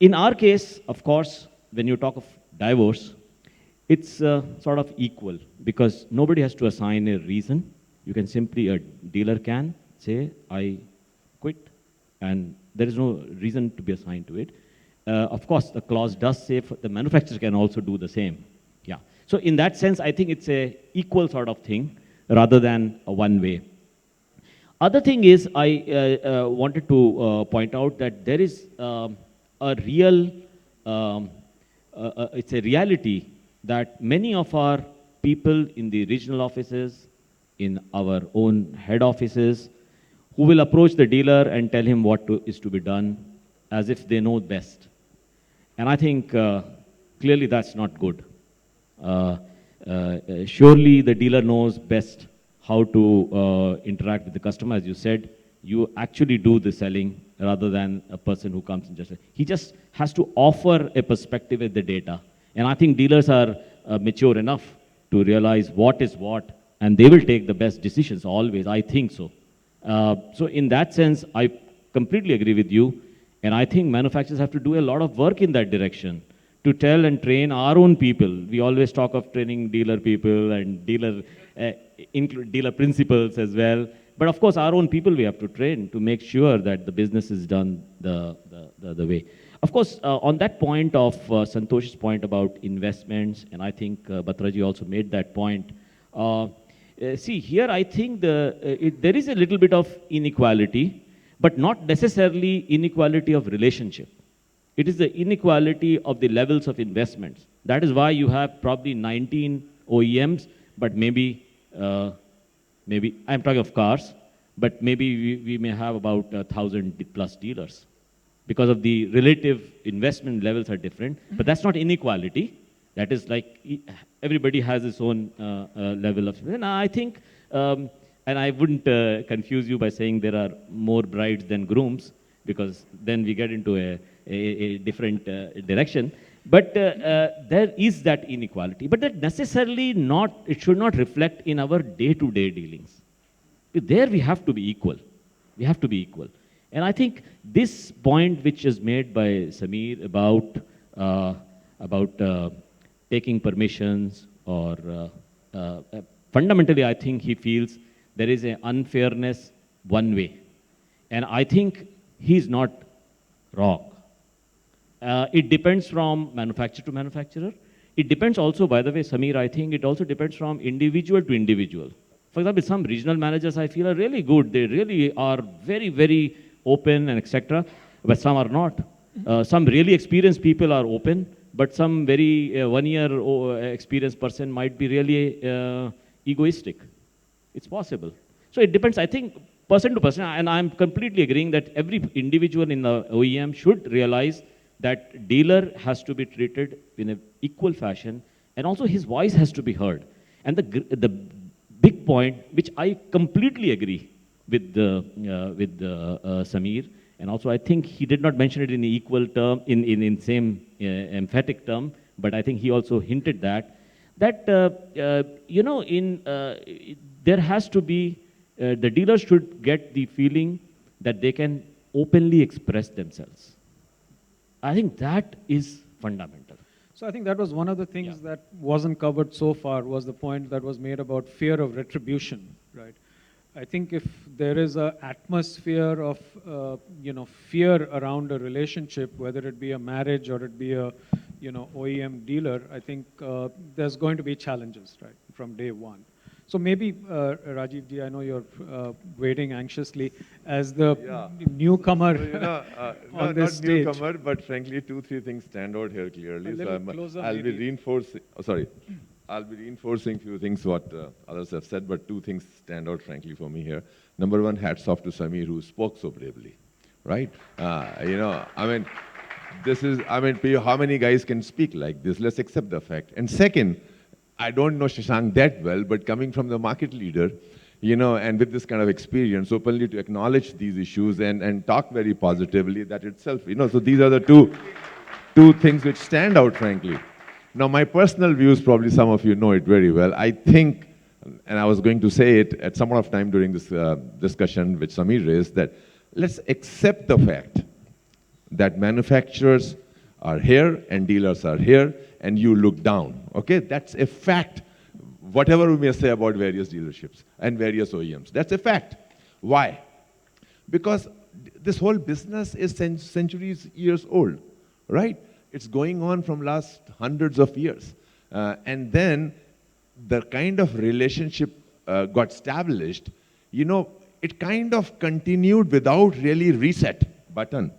In our case, of course, when you talk of divorce, it's sort of equal because nobody has to assign a reason. You can simply, a dealer can say, I quit, and there is no reason to be assigned to it. Of course, the clause does say the manufacturer can also do the same. Yeah. So in that sense, I think it's a equal sort of thing rather than a one way. Other thing is, I wanted to point out that there is a real, it's a reality that many of our people in the regional offices, in our own head offices, who will approach the dealer and tell him what is to be done as if they know best. And I think clearly that's not good. Surely the dealer knows best how to interact with the customer. As you said, you actually do the selling rather than a person who comes and just, he just has to offer a perspective with the data. And I think dealers are mature enough to realize what is what, and they will take the best decisions always, I think so. So in that sense, I completely agree with you. And I think manufacturers have to do a lot of work in that direction to tell and train our own people. We always talk of training dealer people and dealer principals as well. But of course, our own people we have to train to make sure that the business is done the way. Of course, on that point of Santosh's point about investments, and I think Batraji also made that point. See, here I think there is a little bit of inequality, but not necessarily inequality of relationship. It is the inequality of the levels of investments. That is why you have probably 19 OEMs, but maybe I'm talking of cars, but maybe we may have about 1,000+ dealers because of the relative investment levels are different. But that's not inequality. That is like everybody has its own level of. And I think, and I wouldn't confuse you by saying there are more brides than grooms, because then we get into a different direction. But there is that inequality. But that necessarily not, it should not reflect in our day-to-day dealings. There we have to be equal. We have to be equal. And I think this point which is made by Sameer about taking permissions or fundamentally I think he feels there is an unfairness one way. And I think he's not wrong. It depends from manufacturer to manufacturer. It depends also, by the way, Sameer, I think it also depends from individual to individual. For example, some regional managers I feel are really good. They really are very, very open and etc. But some are not. Some really experienced people are open, but some very one-year experienced person might be really egoistic. It's possible. So it depends, I think, person to person, and I'm completely agreeing that every individual in the OEM should realize that dealer has to be treated in an equal fashion, and also his voice has to be heard. And the big point, which I completely agree with Samir, and also I think he did not mention it in equal term, in same emphatic term, but I think he also hinted that you know, there has to be, the dealers should get the feeling that they can openly express themselves. I think that is fundamental. So I think that was one of the things that wasn't covered so far, was the point that was made about fear of retribution, right? I think if there is an atmosphere of you know, fear around a relationship, whether it be a marriage or it be a, you know, OEM dealer, I think there's going to be challenges, right, from day one. So maybe Rajiv ji, I know you're waiting anxiously as the newcomer So, you know, on no, this not stage. newcomer, but frankly, 2-3 things stand out here clearly. A So little closer I'll be maybe. reinforcing. Oh, sorry, I'll be reinforcing few things what others have said, but 2 things stand out frankly for me here. Number one, hats off to Samir, who spoke so bravely, right? You know, I mean, this is, I mean, how many guys can speak like this? Let's accept the fact. And second, I don't know Shashank that well, but coming from the market leader, you know, and with this kind of experience, openly to acknowledge these issues and talk very positively, that itself, you know, so these are the two things which stand out, frankly. Now, my personal views, probably some of you know it very well. I think, and I was going to say it at some point of time during this discussion which Samir raised, that let's accept the fact that manufacturers are here and dealers are here, and you look down, okay? That's a fact. Whatever we may say about various dealerships and various OEMs, that's a fact. Why? Because this whole business is centuries, years old, right? It's going on from last hundreds of years. And then the kind of relationship got established, you know, it kind of continued without really reset button.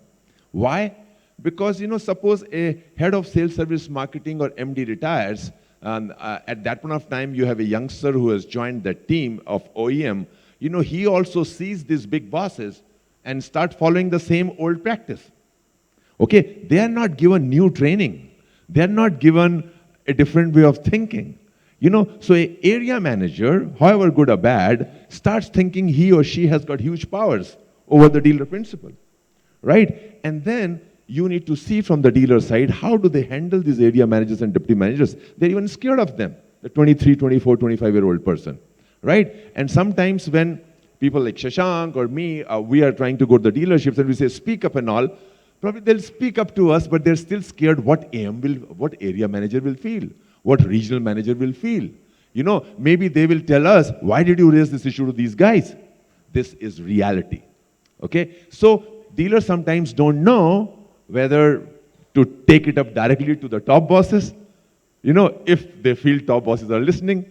Why? Because, you know, suppose a head of sales service marketing or MD retires, and at that point of time, you have a youngster who has joined the team of OEM. You know, he also sees these big bosses and start following the same old practice. Okay, they are not given new training. They are not given a different way of thinking. You know, so an area manager, however good or bad, starts thinking he or she has got huge powers over the dealer principal, right? And then you need to see from the dealer side, how do they handle these area managers and deputy managers? They're even scared of them, the 23, 24, 25-year-old person, right? And sometimes when people like Shashank or me, we are trying to go to the dealerships and we say, speak up and all, probably they'll speak up to us, but they're still scared what area manager will feel, what regional manager will feel. You know, maybe they will tell us, why did you raise this issue to these guys? This is reality, okay? So dealers sometimes don't know whether to take it up directly to the top bosses, you know, if they feel top bosses are listening,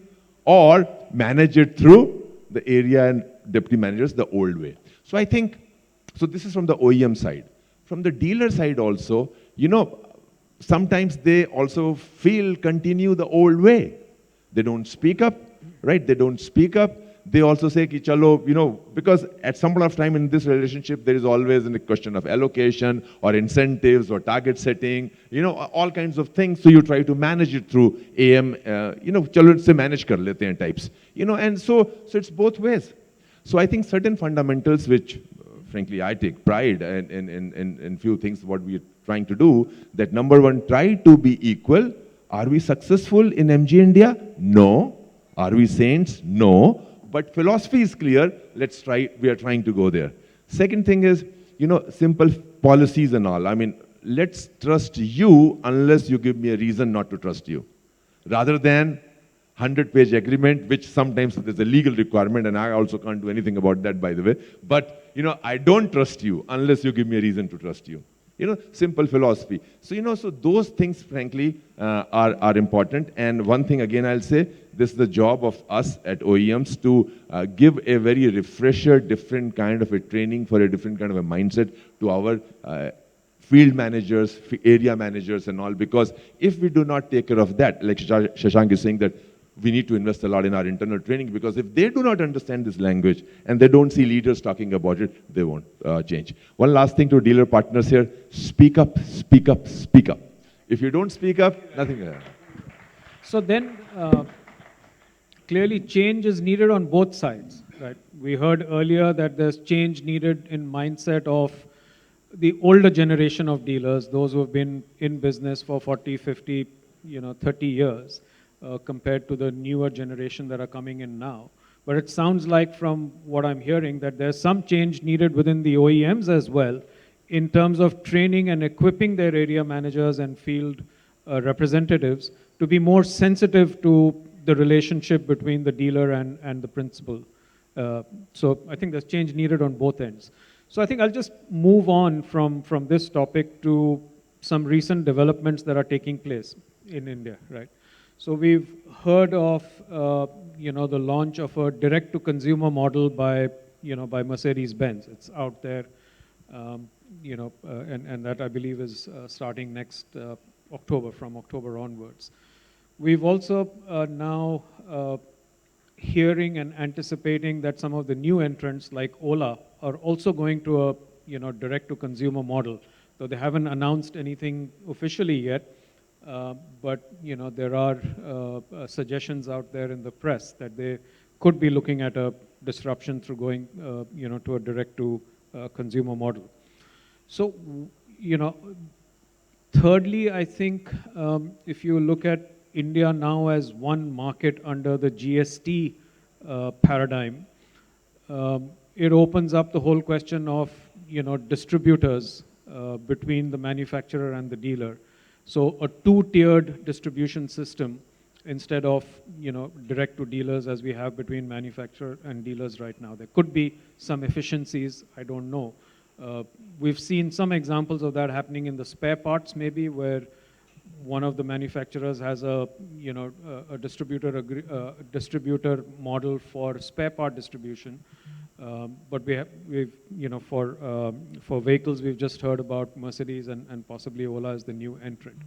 or manage it through the area and deputy managers the old way. So I think, so this is from the OEM side. From the dealer side also, you know, sometimes they also continue the old way. They don't speak up, right? They don't speak up. They also say, ki chalo, you know, because at some point of time in this relationship, there is always a question of allocation or incentives or target setting, you know, all kinds of things. So you try to manage it through AM, you know, chalo se manage kar lete hain types, you know, and so it's both ways. So I think certain fundamentals which, frankly, I take pride in few things what we are trying to do, that number one, try to be equal. Are we successful in MG India? No. Are we saints? No. But philosophy is clear. Let's try, we are trying to go there. Second thing is, you know, simple policies and all. I mean, let's trust you unless you give me a reason not to trust you. Rather than 100-page agreement, which sometimes there's a legal requirement, and I also can't do anything about that, by the way. But, you know, I don't trust you unless you give me a reason to trust you. You know, simple philosophy. So, you know, so those things, frankly, are important. And one thing, again, I'll say, this is the job of us at OEMs to give a very refresher, different kind of a training for a different kind of a mindset to our field managers, area managers and all. Because if we do not take care of that, like Shashank is saying that we need to invest a lot in our internal training, because if they do not understand this language and they don't see leaders talking about it, they won't change. One last thing to dealer partners here: speak up, speak up, speak up. If you don't speak up, nothing will happen. So then, clearly change is needed on both sides, right? We heard earlier that there's change needed in mindset of the older generation of dealers, those who have been in business for 40, 50, 30 years, compared to the newer generation that are coming in now. But it sounds like, from what I'm hearing, that there's some change needed within the OEMs as well, in terms of training and equipping their area managers and field representatives to be more sensitive to the relationship between the dealer and the principal. So I think there's change needed on both ends. So I think I'll just move on from this topic to some recent developments that are taking place in India, right? So we've heard of, the launch of a direct-to-consumer model by Mercedes-Benz. It's out there, and that I believe is starting next October, from October onwards. We've also now hearing and anticipating that some of the new entrants like Ola are also going to a direct-to-consumer model, though they haven't announced anything officially yet. But there are suggestions out there in the press that they could be looking at a disruption through going to a direct-to-consumer model. So thirdly, I think if you look at India now as one market under the GST paradigm, it opens up the whole question of distributors between the manufacturer and the dealer. So a two-tiered distribution system instead of direct to dealers as we have between manufacturer and dealers right now. There could be some efficiencies, I don't know. We've seen some examples of that happening in the spare parts, maybe, where one of the manufacturers has a distributor model for spare part distribution. But for vehicles, we've just heard about Mercedes and possibly Ola as the new entrant.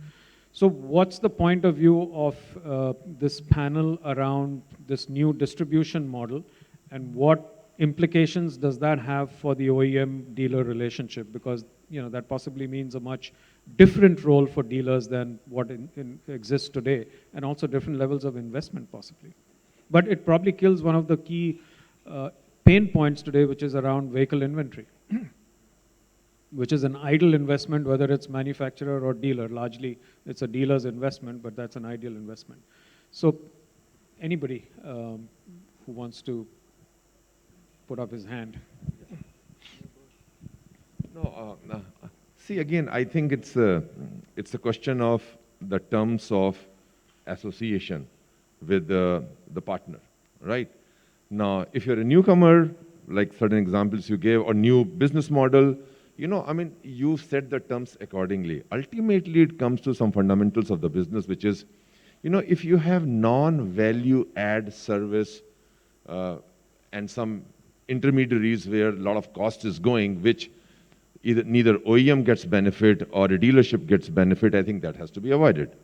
So what's the point of view of this panel around this new distribution model, and what implications does that have for the OEM-dealer relationship? Because that possibly means a much different role for dealers than what exists today, and also different levels of investment possibly. But it probably kills one of the key pain points today, which is around vehicle inventory, which is an idle investment, whether it's manufacturer or dealer. Largely, it's a dealer's investment, but that's an ideal investment. So anybody who wants to put up his hand? No, see, again, I think it's a question of the terms of association with the partner, right? Now, if you're a newcomer, like certain examples you gave, or new business model, you set the terms accordingly. Ultimately, it comes to some fundamentals of the business, which is, if you have non-value add service and some intermediaries where a lot of cost is going, which neither OEM gets benefit or a dealership gets benefit, I think that has to be avoided.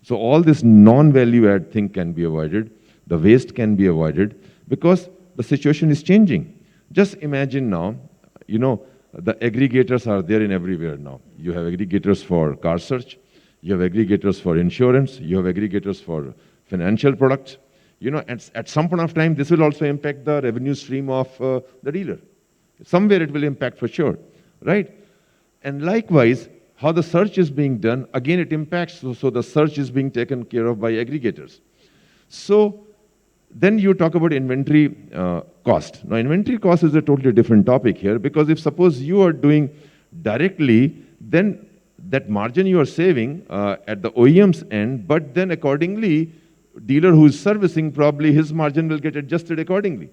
So all this non-value add thing can be avoided, the waste can be avoided, because the situation is changing. Just imagine now, the aggregators are there in everywhere now. You have aggregators for car search, you have aggregators for insurance, you have aggregators for financial products. At some point of time, this will also impact the revenue stream of the dealer. Somewhere it will impact for sure, right? And likewise, how the search is being done, again, it impacts, so the search is being taken care of by aggregators. So then you talk about inventory cost. Now, inventory cost is a totally different topic here, because if suppose you are doing directly, then that margin you are saving at the OEM's end, but then accordingly, dealer who is servicing, probably his margin will get adjusted accordingly.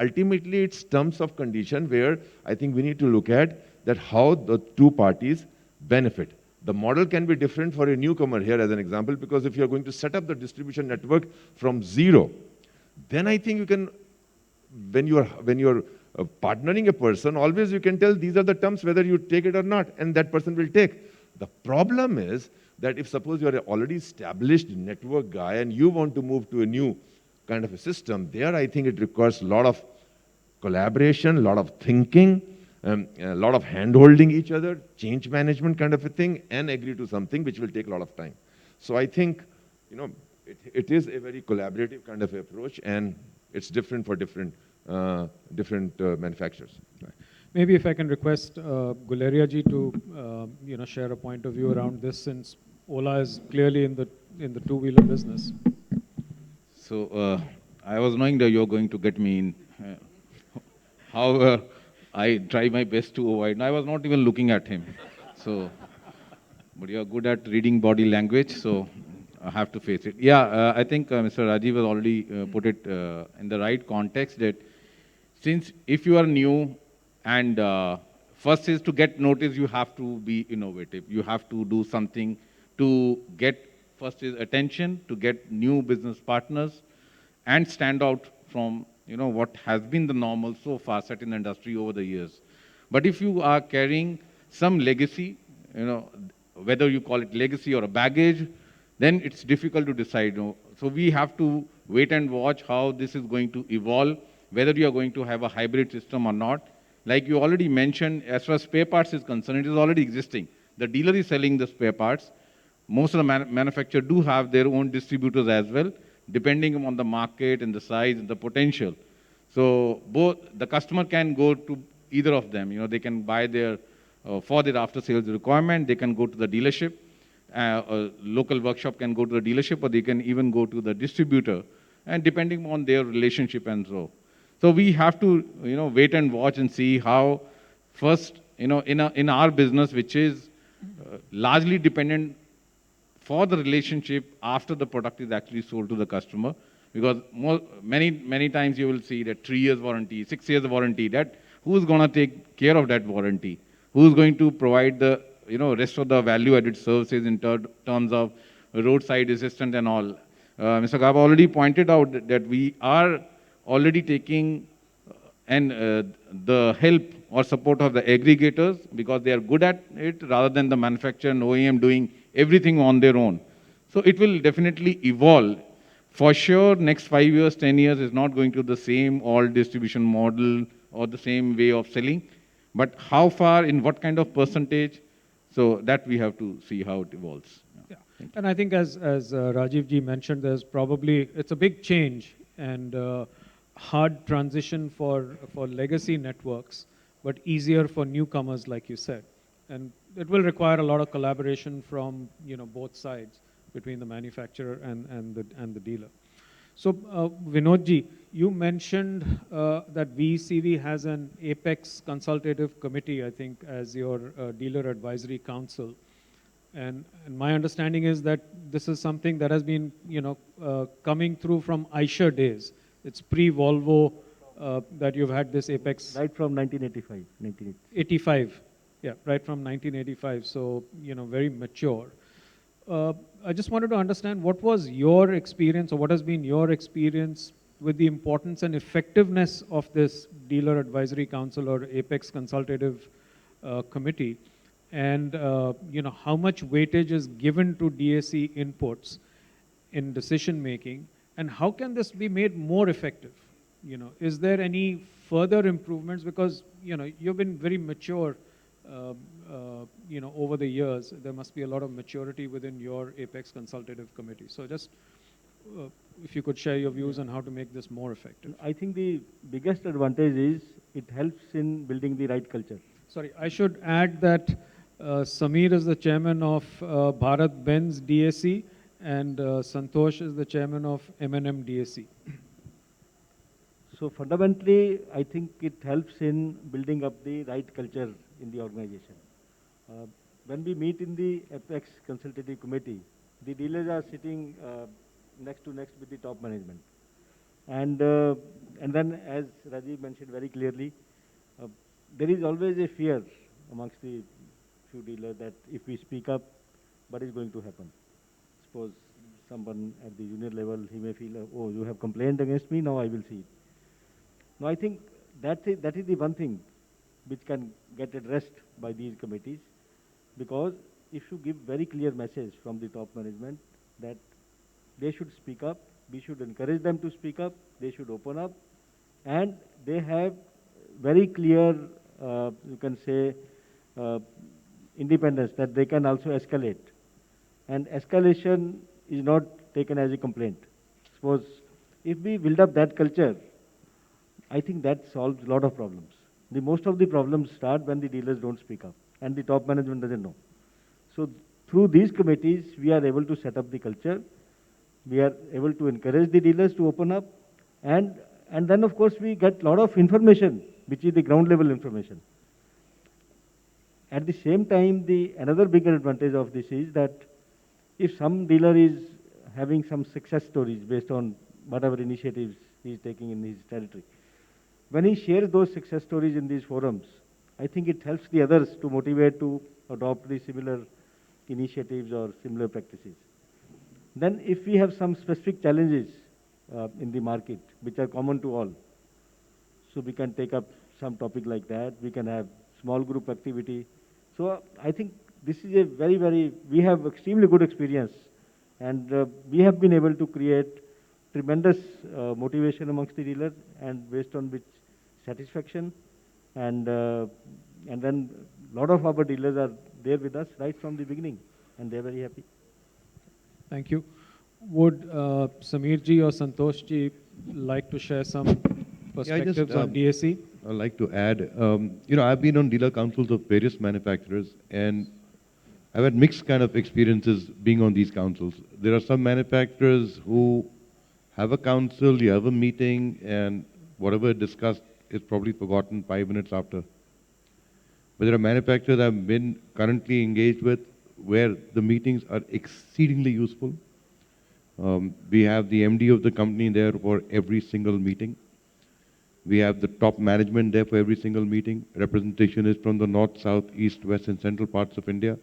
Ultimately, it's terms of condition where I think we need to look at that how the two parties benefit. The model can be different for a newcomer here as an example, because if you're going to set up the distribution network from zero, then I think you can, when you're partnering a person, always you can tell these are the terms whether you take it or not, and that person will take. The problem is that if suppose you're an already established network guy and you want to move to a new kind of a system, there I think it requires a lot of collaboration, a lot of thinking, a lot of hand-holding each other, change management kind of a thing, and agree to something which will take a lot of time. So I think, it is a very collaborative kind of approach, and it's different for different manufacturers. Maybe if I can request Guleria ji to share a point of view around this, since Ola is clearly in the two-wheeler business. So I was knowing that you're going to get me in. However, I try my best to avoid. And I was not even looking at him. So, but you're good at reading body language, so I have to face it. Yeah, I think Mr. Rajiv has already put it in the right context, that since if you are new and first is to get noticed, you have to be innovative. You have to do something to get first is attention, to get new business partners, and stand out from what has been the normal so far set in the industry over the years. But if you are carrying some legacy, whether you call it legacy or a baggage, then it's difficult to decide. So we have to wait and watch how this is going to evolve, whether you are going to have a hybrid system or not. Like you already mentioned, as far as spare parts is concerned, it is already existing. The dealer is selling the spare parts. Most of the manufacturers do have their own distributors as well, depending on the market and the size and the potential. So both the customer can go to either of them. They can buy for their after-sales requirement, they can go to the dealership. A local workshop can go to the dealership, or they can even go to the distributor, and depending on their relationship and so. So we have to, wait and watch and see how first, in our business, which is largely dependent for the relationship after the product is actually sold to the customer, because many times you will see that 3 years warranty, 6 years warranty, that who's going to take care of that warranty? Who's going to provide the rest of the value-added services in terms of roadside assistance and all? Mr. Gaba already pointed out that we are already taking the help or support of the aggregators, because they are good at it, rather than the manufacturer and OEM doing everything on their own. So it will definitely evolve. For sure, next 5 years, 10 years is not going to the same all distribution model or the same way of selling. But how far, in what kind of percentage, so that we have to see how it evolves. Yeah. And I think as Rajiv ji mentioned, it's a big change and hard transition for legacy networks, but easier for newcomers, like you said. And it will require a lot of collaboration from both sides, between the manufacturer and the dealer. So Vinod ji, you mentioned that VECV has an Apex Consultative Committee, I think, as your dealer advisory council. And my understanding is that this is something that has been coming through from Eicher days. It's pre-Volvo that you've had this Apex. Right from 1985. 85, yeah, right from 1985. So very mature. I just wanted to understand, what was your experience, or what has been your experience with the importance and effectiveness of this Dealer Advisory Council or Apex Consultative Committee, and how much weightage is given to DAC inputs in decision making, and how can this be made more effective? Is there any further improvements, because you've been very mature over the years. There must be a lot of maturity within your Apex Consultative Committee. So just if you could share your views on how to make this more effective. I think the biggest advantage is it helps in building the right culture. Sorry, I should add that Samir is the chairman of Bharat Benz DAC, and Santosh is the chairman of M&M DAC. So fundamentally, I think it helps in building up the right culture in the organization. When we meet in the Apex Consultative Committee, the dealers are sitting next to next with the top management. And then, as Rajiv mentioned very clearly, there is always a fear amongst the few dealers that if we speak up, what is going to happen? Suppose someone at the junior level, he may feel, oh, you have complained against me, now I will see it. Now I think that is the one thing which can get addressed by these committees, because if you give very clear message from the top management that they should speak up, we should encourage them to speak up, they should open up, and they have very clear, you can say, uh, independence that they can also escalate. And escalation is not taken as a complaint. Suppose if we build up that culture, I think that solves a lot of problems. The most of the problems start when the dealers don't speak up and the top management doesn't know. So through these committees, we are able to set up the culture. We are able to encourage the dealers to open up, and then of course we get a lot of information, which is the ground level information. At the same time, the another bigger advantage of this is that if some dealer is having some success stories based on whatever initiatives he is taking in his territory, when he shares those success stories in these forums, I think it helps the others to motivate to adopt the similar initiatives or similar practices. Then if we have some specific challenges in the market, which are common to all, so we can take up some topic like that, we can have small group activity. So I think this is a we have extremely good experience, and we have been able to create tremendous motivation amongst the dealers, and based on which satisfaction, and then a lot of our dealers are there with us right from the beginning, and they're very happy. Thank you. Would Samir ji or Santosh ji like to share some perspectives on DAC? I'd like to add, I've been on dealer councils of various manufacturers, and I've had mixed kind of experiences being on these councils. There are some manufacturers who have a council, you have a meeting, and whatever discussed is probably forgotten 5 minutes after. But there are manufacturers I've been currently engaged with where the meetings are exceedingly useful. We have the MD of the company there for every single meeting. We have the top management there for every single meeting. Representation is from the north, south, east, west, and central parts of India.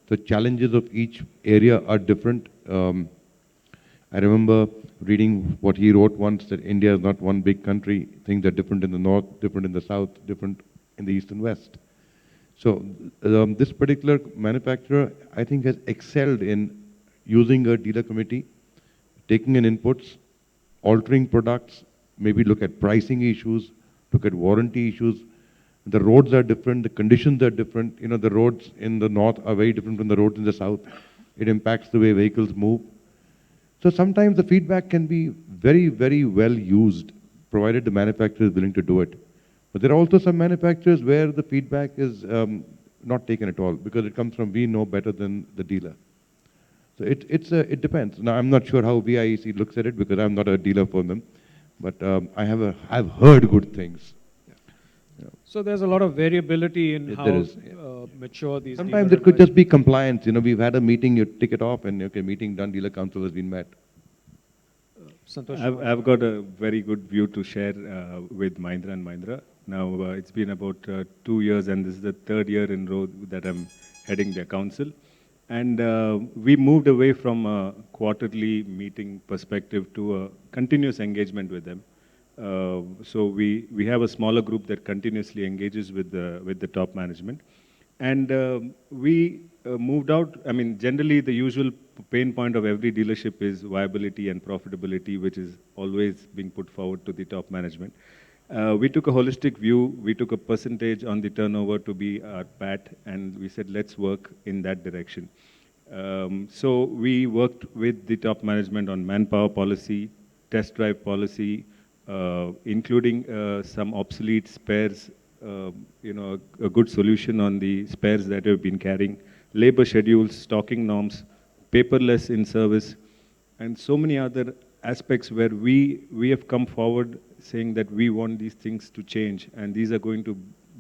The challenges of each area are different. I remember reading what he wrote once, that India is not one big country. Things are different in the north, different in the south, different in the east and west. So this particular manufacturer, I think, has excelled in using a dealer committee, taking in inputs, altering products, maybe look at pricing issues, look at warranty issues. The roads are different, the conditions are different. The roads in the north are very different from the roads in the south. It impacts the way vehicles move. So sometimes the feedback can be very, very well used, provided the manufacturer is willing to do it. But there are also some manufacturers where the feedback is not taken at all, because it comes from we know better than the dealer. So it depends. Now, I'm not sure how VIEC looks at it, because I'm not a dealer for them. But I've heard good things. So there's a lot of variability in how There is. mature these. Sometimes dealer it could just advisors- be compliance. We've had a meeting, you tick it off, and okay, meeting done, dealer council has been met. Santosh. I've got a very good view to share with Mahindra and Mahindra. Now, it's been about 2 years, and this is the 3rd year in a row that I'm heading their council. And we moved away from a quarterly meeting perspective to a continuous engagement with them. So we have a smaller group that continuously engages with the top management. And we moved out, generally the usual pain point of every dealership is viability and profitability, which is always being put forward to the top management. We took a holistic view. We took a percentage on the turnover to be our PAT, and we said, let's work in that direction. So we worked with the top management on manpower policy, test drive policy, including some obsolete spares, a good solution on the spares that we've been carrying, labor schedules, stocking norms, paperless in service, and so many other aspects where we have come forward saying that we want these things to change, and these are going to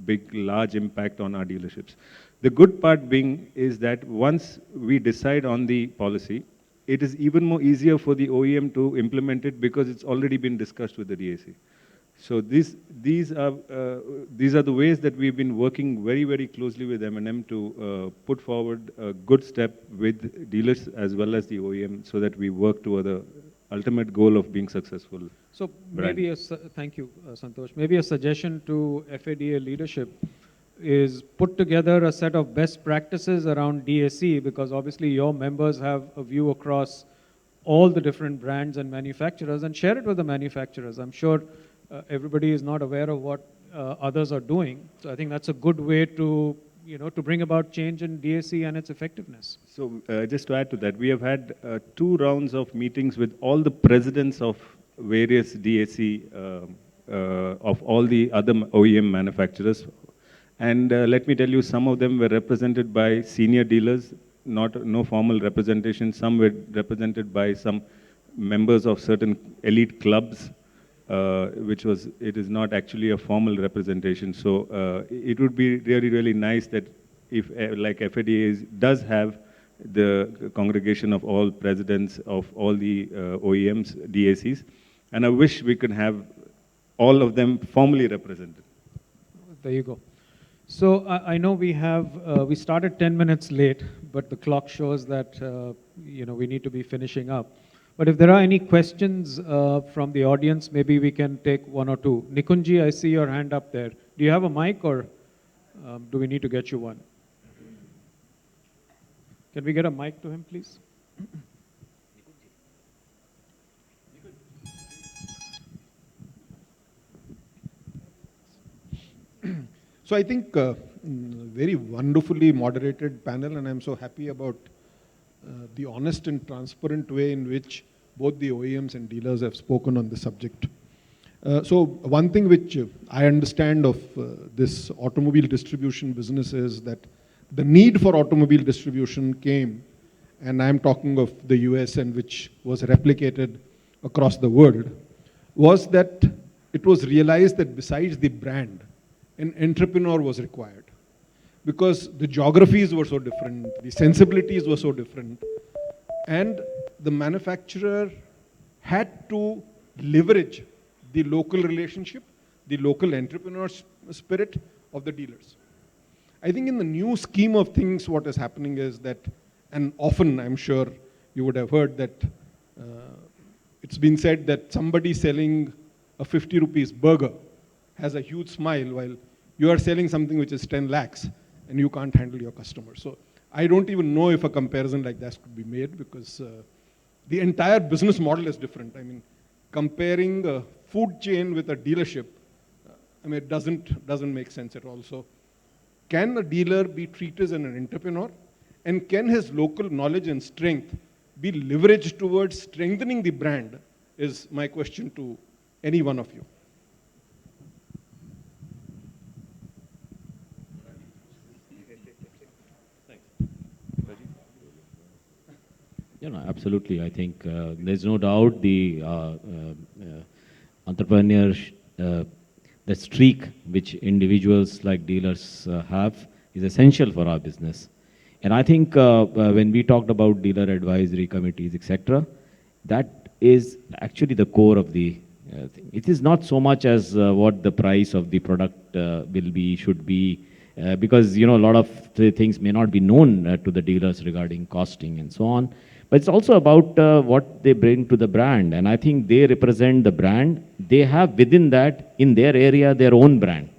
big, large impact on our dealerships. The good part being is that once we decide on the policy, it is even more easier for the OEM to implement it because it's already been discussed with the DAC. So these are the ways that we've been working very, very closely with M&M to put forward a good step with dealers as well as the OEM, so that we work toward the ultimate goal of being successful. So brand. maybe thank you, Santosh. Maybe a suggestion to FADA leadership. is put together a set of best practices around DAC, because obviously your members have a view across all the different brands and manufacturers, and share it with the manufacturers. I'm sure everybody is not aware of what others are doing. So I think that's a good way to, to bring about change in DAC and its effectiveness. So just to add to that, we have had 2 rounds of meetings with all the presidents of various DAC of all the other OEM manufacturers. And let me tell you, some of them were represented by senior dealers, no formal representation. Some were represented by some members of certain elite clubs, it is not actually a formal representation. So it would be really, really nice that if, like FADA does have the congregation of all presidents of all the OEMs, DACs, and I wish we could have all of them formally represented. There you go. So I know we started 10 minutes late, but the clock shows that we need to be finishing up. But if there are any questions from the audience, maybe we can take 1 or 2. Nikunji, I see your hand up there. Do you have a mic, or do we need to get you one? Can we get a mic to him, please? So I think very wonderfully moderated panel, and I'm so happy about the honest and transparent way in which both the OEMs and dealers have spoken on the subject. So one thing which I understand of this automobile distribution business is that the need for automobile distribution came, and I'm talking of the US, and which was replicated across the world, was that it was realized that besides the brand, an entrepreneur was required, because the geographies were so different, the sensibilities were so different, and the manufacturer had to leverage the local relationship, the local entrepreneur spirit of the dealers. I think in the new scheme of things, what is happening is that, and often I'm sure you would have heard that it's been said that somebody selling a 50 rupees burger has a huge smile, while you are selling something which is 10 lakhs and you can't handle your customers. So I don't even know if a comparison like that could be made, because the entire business model is different. I mean, comparing a food chain with a dealership, it doesn't make sense at all. So can a dealer be treated as an entrepreneur? And can his local knowledge and strength be leveraged towards strengthening the brand, is my question to any one of you. Absolutely. I think there's no doubt the entrepreneur, the streak which individuals like dealers have is essential for our business. And I think when we talked about dealer advisory committees, etc., that is actually the core of the thing. It is not so much as what the price of the product will be, should be, because a lot of the things may not be known to the dealers regarding costing and so on. But it's also about what they bring to the brand. And I think they represent the brand. They have within that, in their area, their own brand.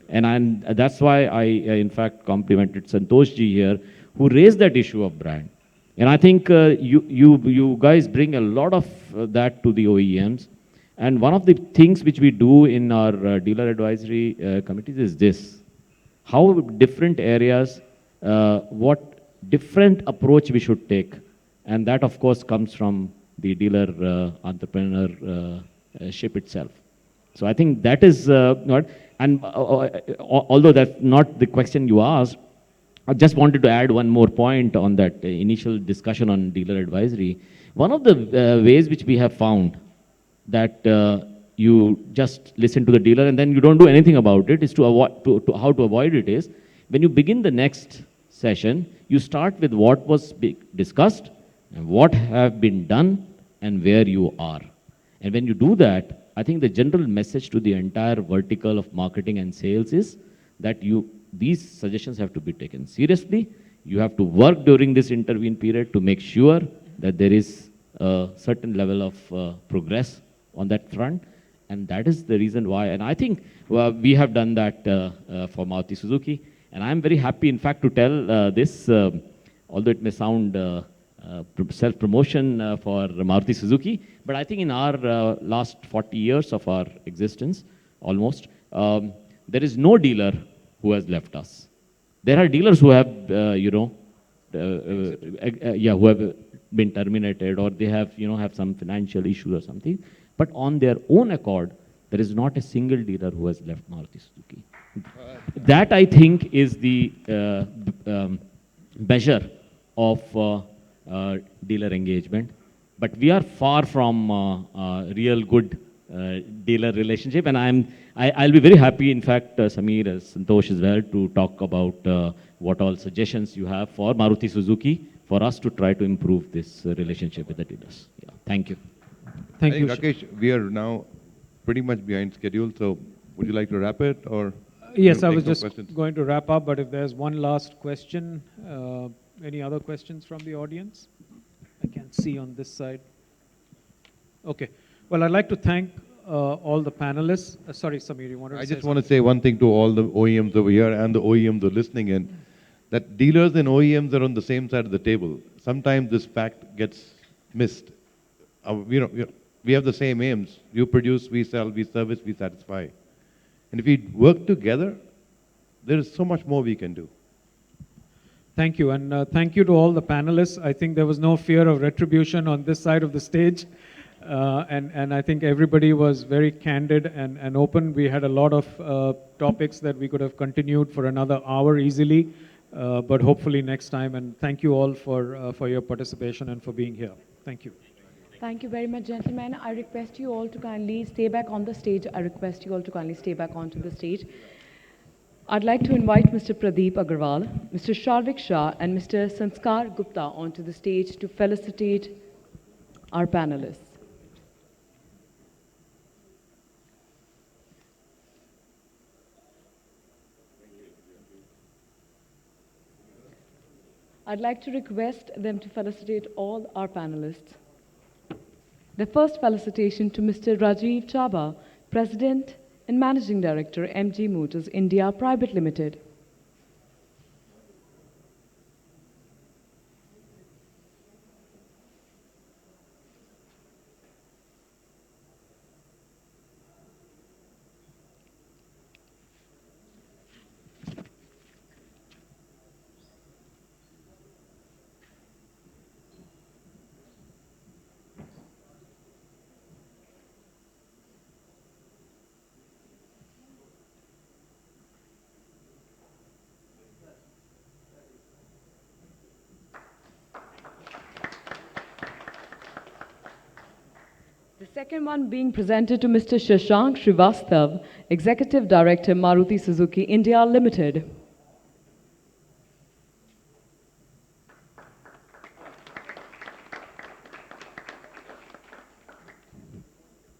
And that's why I, in fact, complimented Santosh ji here, who raised that issue of brand. And I think you guys bring a lot of that to the OEMs. And one of the things which we do in our dealer advisory committees is this: how different areas, what different approach we should take. And that, of course, comes from the dealer entrepreneurship itself. So I think that is not, and although that's not the question you asked, I just wanted to add one more point on that initial discussion on dealer advisory. One of the ways which we have found that you just listen to the dealer and then you don't do anything about it is to avoid, how to avoid it is, when you begin the next session, you start with what was discussed, and what have been done, and where you are. And when you do that, I think the general message to the entire vertical of marketing and sales is that these suggestions have to be taken seriously. You have to work during this intervene period to make sure that there is a certain level of progress on that front. And that is the reason why, and I think we have done that for Maruti Suzuki. And I'm very happy, in fact, to tell this, although it may sound self-promotion for Maruti Suzuki, but I think in our last 40 years of our existence, almost, there is no dealer who has left us. There are dealers who have, who have been terminated, or they have, have some financial issue or something. But on their own accord, there is not a single dealer who has left Maruti Suzuki. That, I think, is the measure of dealer engagement. But we are far from real good dealer relationship, and I'll be very happy, in fact, Samir, as Santosh as well, to talk about what all suggestions you have for Maruti Suzuki for us to try to improve this relationship with the dealers. Yeah, thank you. Thank you. Rakesh, we are now pretty much behind schedule, so would you like to wrap it, or? Yes, I take was some just questions? going to wrap up, but if there's one last question, any other questions from the audience? I can see on this side. Okay. Well, I'd like to thank all the panelists. Sorry, Samir, you wanted to I say just want to say one thing to all the OEMs over here and the OEMs who are listening in, that dealers and OEMs are on the same side of the table. Sometimes this fact gets missed. We have the same aims. You produce, we sell, we service, we satisfy. And if we work together, there is so much more we can do. Thank you, and thank you to all the panelists. I think there was no fear of retribution on this side of the stage, and I think everybody was very candid and open. We had a lot of topics that we could have continued for another hour easily, but hopefully next time. And thank you all for your participation and for being here. Thank you. Thank you very much, gentlemen. I request you all to kindly stay back on the stage. Onto the stage. I'd like to invite Mr. Pradeep Agarwal, Mr. Sharvik Shah, and Mr. Sanskar Gupta onto the stage to felicitate our panelists. I'd like to request them to felicitate all our panelists. The first felicitation to Mr. Rajiv Chaba, President and Managing Director, MG Motors India Private Limited. The second one being presented to Mr. Shashank Srivastav, Executive Director, Maruti Suzuki India Limited.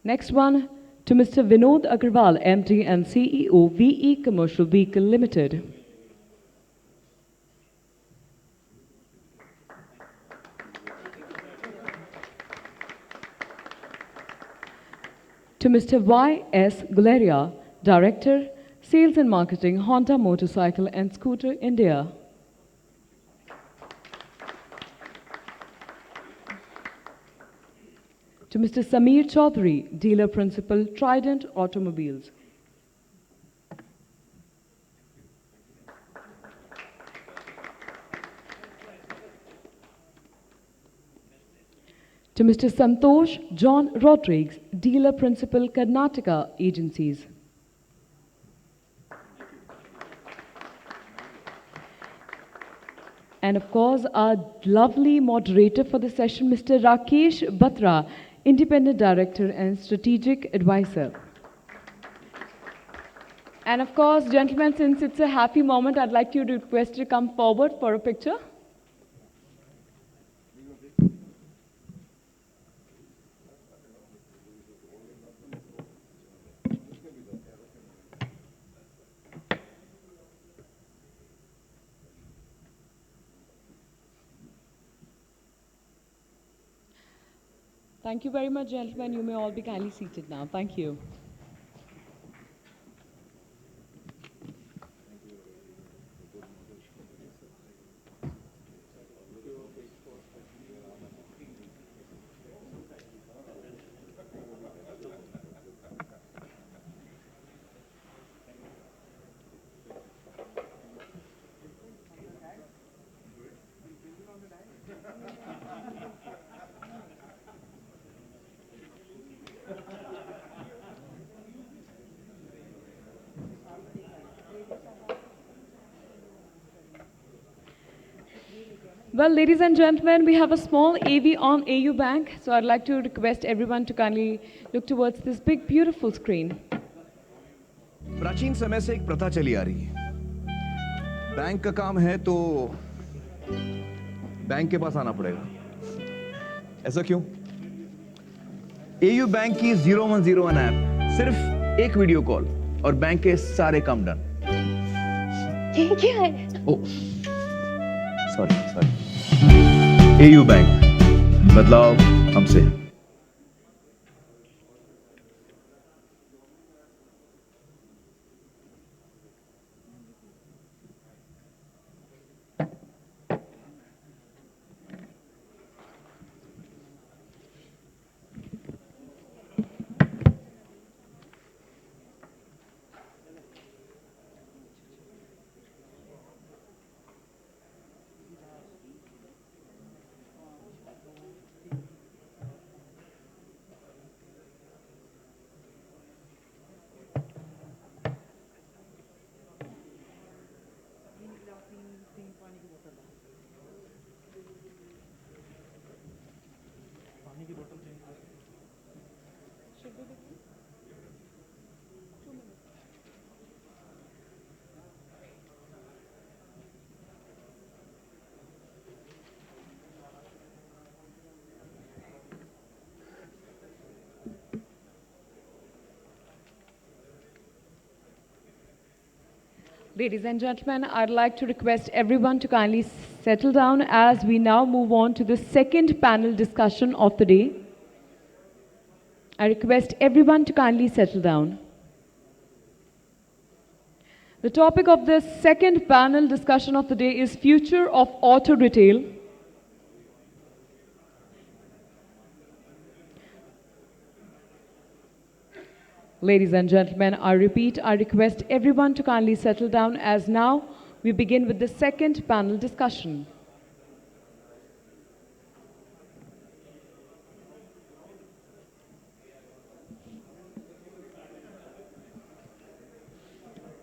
Next one to Mr. Vinod Agarwal, MD and CEO, VE Commercial Vehicle Limited. To Mr. Y.S. Guleria, Director, Sales and Marketing, Honda Motorcycle and Scooter India. To Mr. Samir Chaudhary, Dealer Principal, Trident Automobiles. To Mr. Santosh John Rodrigues, Dealer Principal, Karnataka Agencies. And of course, our lovely moderator for the session, Mr. Rakesh Batra, Independent Director and Strategic Advisor. And of course, gentlemen, since it's a happy moment, I'd like you to request you to come forward for a picture. Thank you very much, gentlemen. You may all be kindly seated now. Thank you. Well, ladies and gentlemen, we have a small AV on AU Bank, so I'd like to request everyone to kindly look towards this big, beautiful screen. प्राचीन समय से एक प्रथा चली आ रही है, bank का काम है तो बैंक के पास आना पड़ेगा। ऐसा क्यों? AU बैंक की 0101 ऐप, सिर्फ एक वीडियो कॉल और बैंक के सारे काम डन। ये क्या है? ओ, सॉरी। AU बैंक, बदलाव हमसे। Ladies and gentlemen, I'd like to request everyone to kindly settle down as we now move on to the second panel discussion of the day. I request everyone to kindly settle down. The topic of this second panel discussion of the day is Future of Auto Retail. Ladies and gentlemen, I repeat, I request everyone to kindly settle down as now we begin with the second panel discussion.